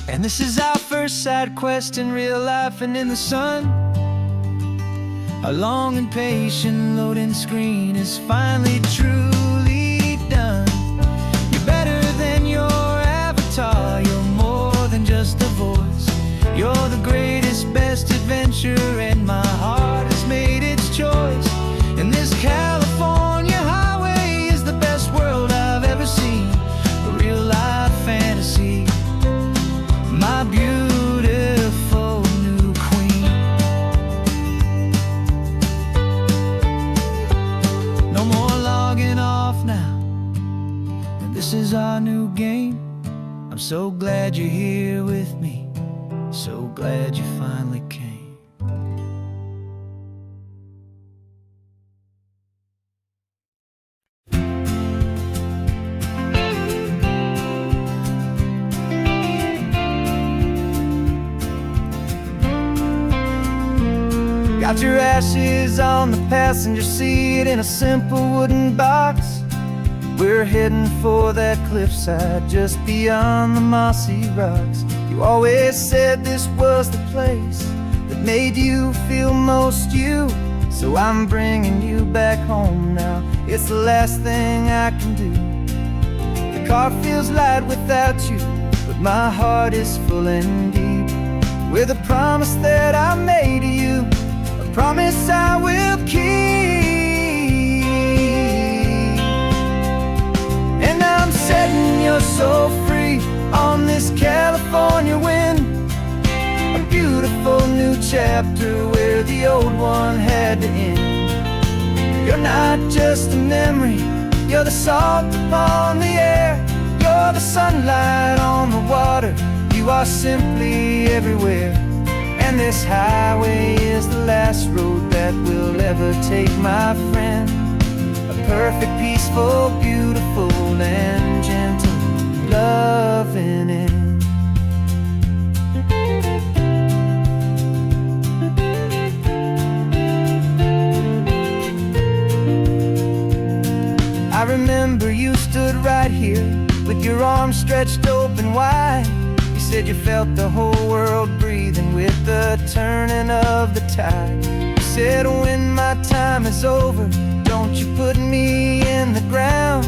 And this is our first side quest in real life and in the sun. Our long and patient loading screen is finally truly done. You're better than your avatar, you're more than just a voice. You're the greatest, best adventure, and my heart has made its choice. And this California highway is the best world I've ever seen, a real life fantasy, my beautiful new queen. No more logging off now, and this is our new game. I'm so glad you're here with me, so glad you finally came. Got your ashes on the passenger seat in a simple wooden box. We're heading for that cliffside just beyond the mossy rocks. You always said this was the place that made you feel most you, so I'm bringing you back home now. It's the last thing I can do. The car feels light without you, but my heart is full and deep with a promise that I made to you, a promise I will keep. And I'm setting your soul free on this California wind, a beautiful new chapter where the old one had to end. You're not just a memory, you're the salt upon the air. You're the sunlight on the water, you are simply everywhere. And this highway is the last road that we'll ever take, my friend. A perfect, peaceful, beautiful, and gentle, loving end. I remember you stood right here with your arms stretched open wide. You said you felt the whole world breathing with the turning of the tide. You said, when my time is over, don't you put me in the ground.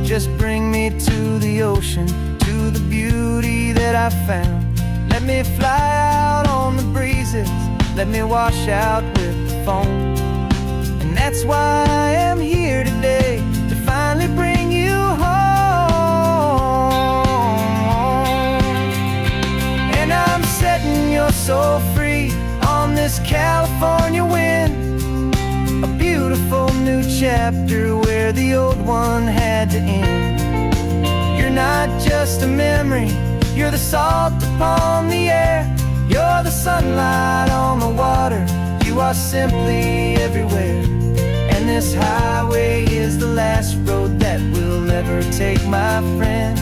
Just bring me to the ocean, to the beauty that I found. Let me fly out on the breezes, let me wash out with the foam. And that's why I am here today, to finally bring you home. And I'm setting your soul free on this California wind. A beautiful new chapter where the old one had to end. You're not just a memory, you're the salt upon the air. You're the sunlight on the water, you are simply everywhere. And this highway is the last road that we'll ever take, my friend.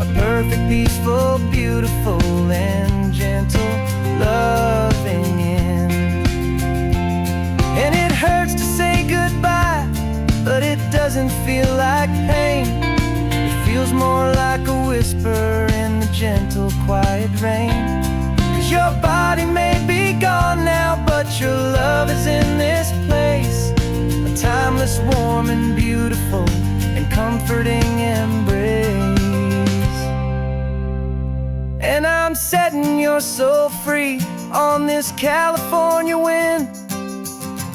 A perfect, peaceful, beautiful, and gentle, loving end. And it hurts to say goodbye, but it doesn't feel like pain. It feels more like a whisper in the gentle, quiet rain. 'Cause your body may be gone now, but your love is in this place. A timeless, warm, and beautiful, and comforting embrace. And I'm setting your soul free on this California wind.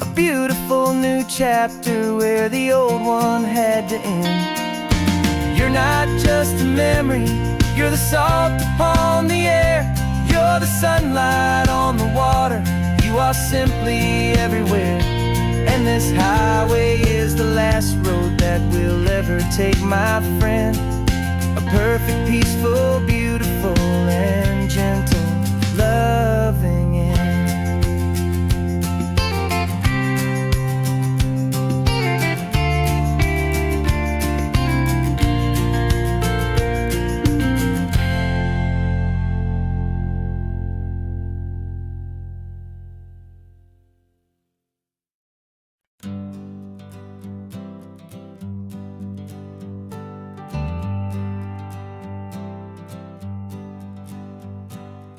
A beautiful new chapter where the old one had to end. You're not just a memory, you're the salt upon the air. You're the sunlight on the water, you are simply everywhere. And this highway is the last road that we'll ever take, my friend. A perfect, peaceful, beautiful, and gentle, loving end.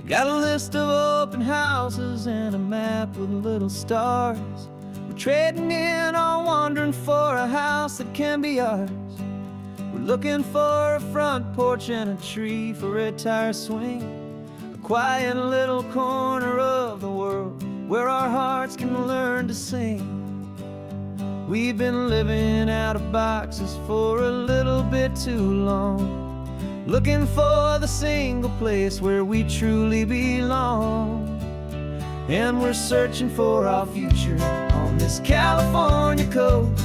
Got a list of open houses and a map with little stars. We're trading in our wandering for a house that can be ours. We're looking for a front porch and a tree for a tire swing. A quiet little corner of the world where our hearts can learn to sing. We've been living out of boxes for a little bit too long, looking for the single place where we truly belong. And we're searching for our future on this California coast,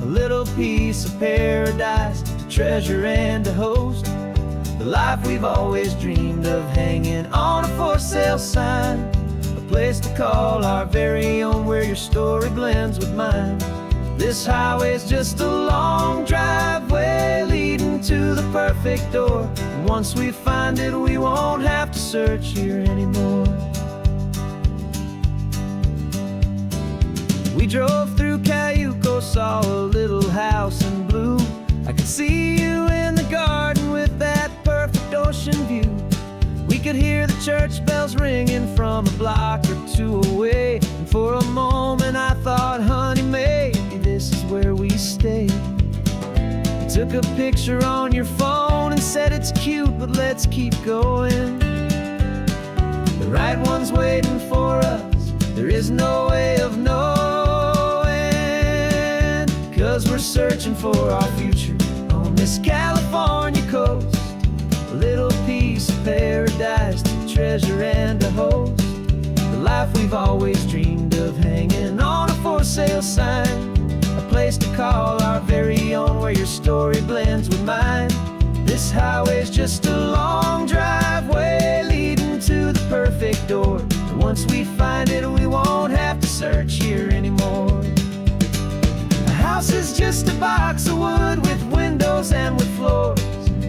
a little piece of paradise to treasure and to host. The life we've always dreamed of, hanging on a for sale sign, a place to call our very own, where your story blends with mine. This highway's just a long driveway leading to the perfect door. And once we find it, we won't have to search here anymore. We drove through Cayuco, saw a little house in blue. I could see you in the garden with that perfect ocean view. We could hear the church bells ringing from a block or two away. And for a moment I thought, honey, maybe this is where we stay. You took a picture on your phone and said it's cute, but let's keep going. The right one's waiting for us, there is no way of knowing. 'Cause we're searching for our future on this California coast, a little piece of paradise to treasure and to host. The life life we've always dreamed of, hanging on a for sale sign. A place to call our very own, where your story blends with mine. This highway's just a long driveway leading to the perfect door. And once we find it, we won't have to search here anymore. A house is just a box of wood with windows and with floors,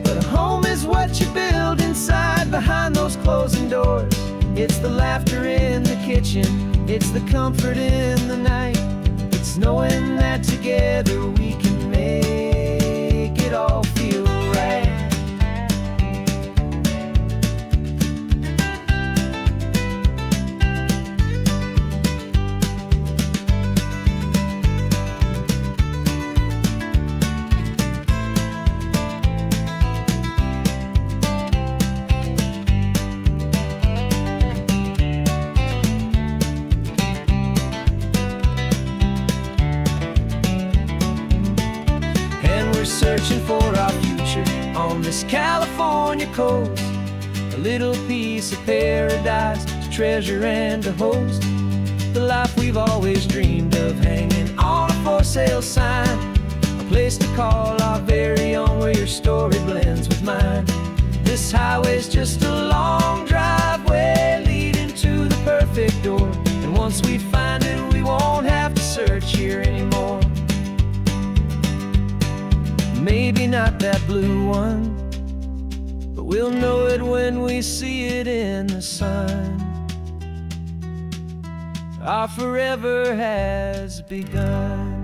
but a home is what you build inside behind those closing doors. It's the laughter in the kitchen, it's the comfort in the night. It's knowing that together we can make it all feel right. Searching for our future on this California coast, a little piece of paradise to treasure and to host. The life we've always dreamed of, hanging on a for sale sign. A place to call our very own, where your story blends with mine. This highway's just a long driveway leading to the perfect door. And once we find it, we won't have to search here anymore. Maybe not that blue one, but we'll know it when we see it in the sun. Our forever has begun.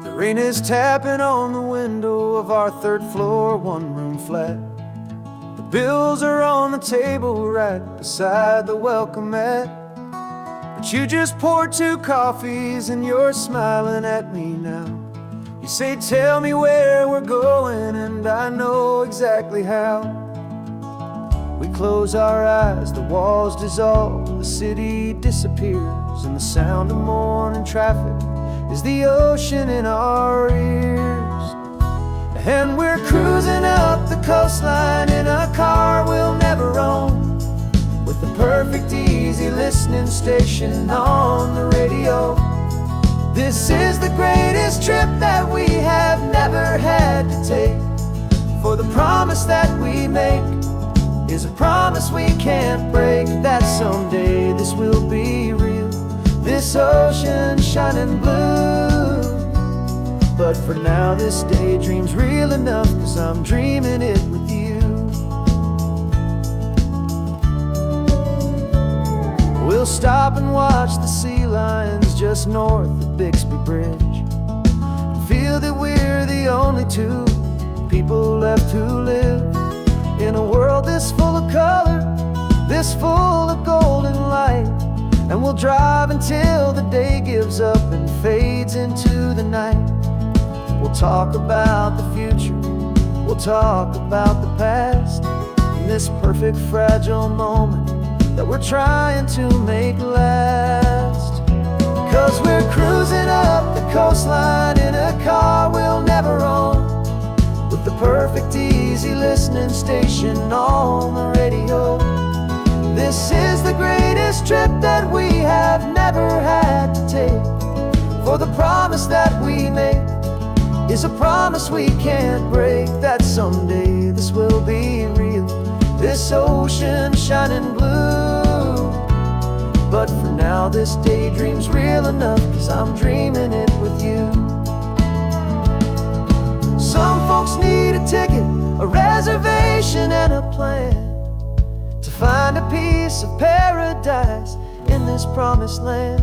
The rain is tapping on the window of our third floor, one-room flat. The bills are on the table right beside the welcome mat. But you just poured 2 coffees and you're smiling at me now. You say, tell me where we're going, and I know exactly how. We close our eyes, the walls dissolve, the city disappears, and the sound of morning traffic is the ocean in our ears. And we're cruising up the coastline in a car we'll never own, with the perfect easy listening station on the radio. This is the greatest trip that we have never had to take, for the promise that we make is a promise we can't break, that someday this will be real, this ocean shining blue. But for now this daydream's real enough, 'cause I'm dreaming it with you. We'll stop and watch the sea lions just north of Bixby Bridge, and feel that we're the only 2 people left who live in a world this full of color, this full of golden light. And we'll drive until the day gives up and fades into the night. We'll talk about the future, we'll talk about the past, in this perfect fragile moment that we're trying to make last. 'Cause we're cruising up the coastline in a car we'll never own, with the perfect easy listening station on the radio. This is the greatest trip that we have never had to take, for the promise that we make is a promise we can't break, that someday this will be real, this ocean shining blue. But for now this daydream's real enough, 'cause I'm dreaming it with you. Some folks need a ticket, a reservation and a plan, to find a piece of paradise in this promised land.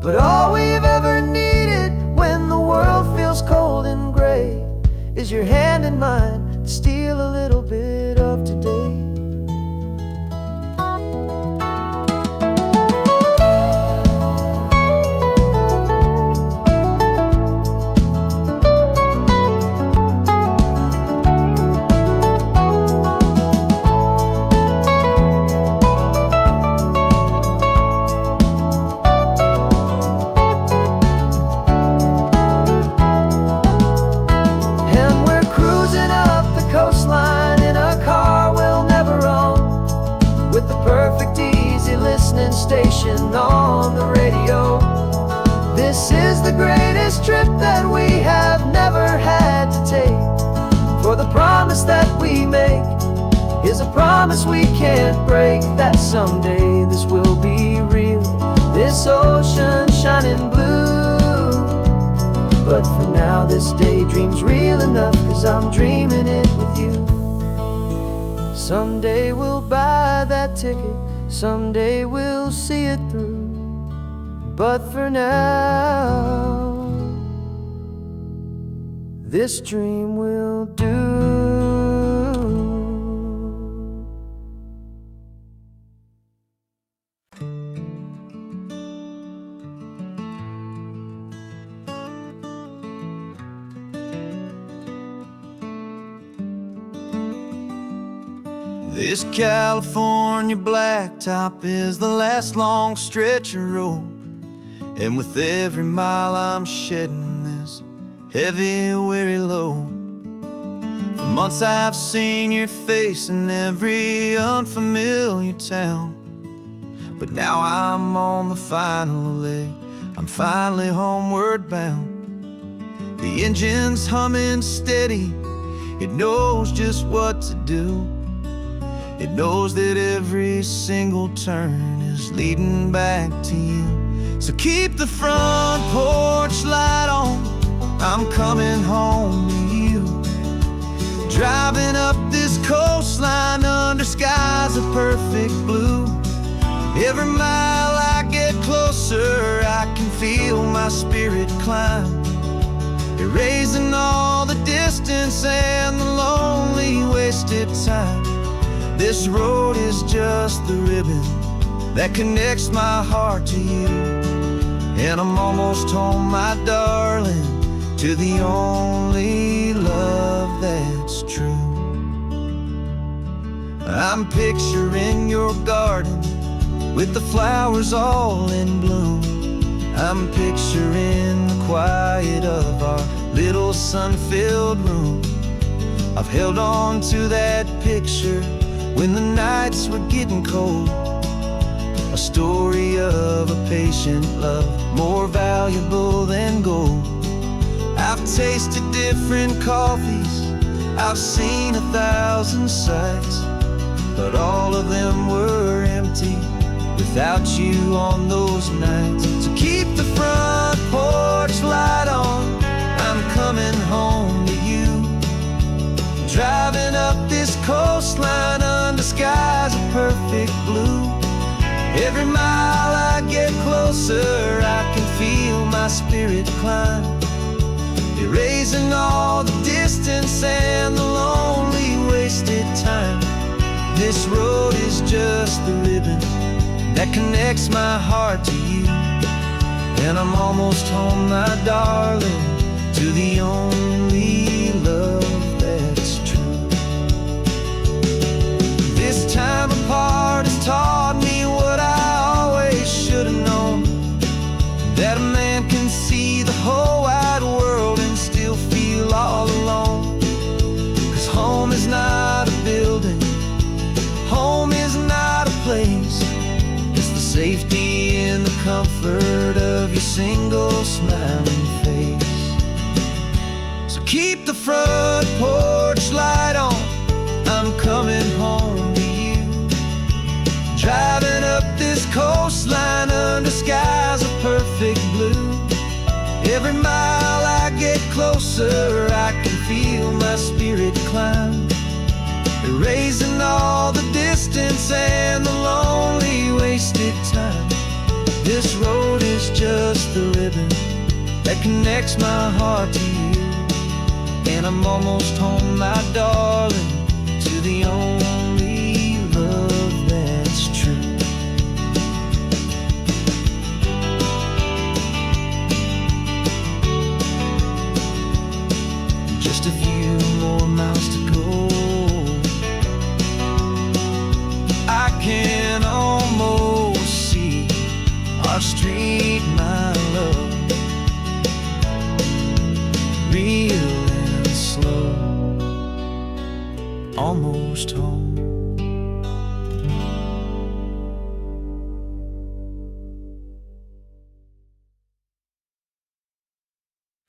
But all we've ever needed when the world feels cold and gray is your hand in mine to steal a little bit of today. station on the radio. This is the greatest trip that we have never had to take. For the promise that we make is a promise we can't break, that someday this will be real, this ocean shining blue. But for now this daydream's real enough, 'cause I'm dreaming it with you. Someday we'll buy that ticket, someday we'll see it through. But for now, this dream will do. This California blacktop is the last long stretch of road, and with every mile I'm shedding this heavy, weary load. For months I've seen your face in every unfamiliar town, but now I'm on the final leg, I'm finally homeward bound. The engine's humming steady, it knows just what to do. It knows that every single turn is leading back to you. So keep the front porch light on, I'm coming home to you. Driving up this coastline under skies of perfect blue. Every mile I get closer, I can feel my spirit climb, erasing all the distance and the lonely wasted time. This road is just the ribbon that connects my heart to you, and I'm almost home, my darling, to the only love that's true. I'm picturing your garden with the flowers all in bloom. I'm picturing the quiet of our little sun-filled room. I've held on to that picture when the nights were getting cold, a story of a patient love, more valuable than gold. I've tasted different coffees, I've seen 1,000 sights, but all of them were empty without you on those nights. So keep the front porch light on, I'm coming home to you. Driving up this coastline under skies of perfect blue. Every mile I get closer, I can feel my spirit climb, erasing all the distance and the lonely wasted time. This road is just the ribbon that connects my heart to you, and I'm almost home, my darling, to the only love that's true. This time apart has taught me what I always should have known, that a man can see the whole wide world and still feel all alone. 'Cause home is not a building, home is not a place, it's the safety and the comfort of your single smiling face. So keep the front porch light on, I'm coming home to you. Driving up this coastline under skies of perfect blue. Every mile I get closer, I can feel my spirit climb, erasing all the distance and the lonely wasted time. This road is just the ribbon that connects my heart to you, and I'm almost home, my darling, to the only love that's true. Just a few more miles to go, I can almost see our street, my love, real and slow, almost home.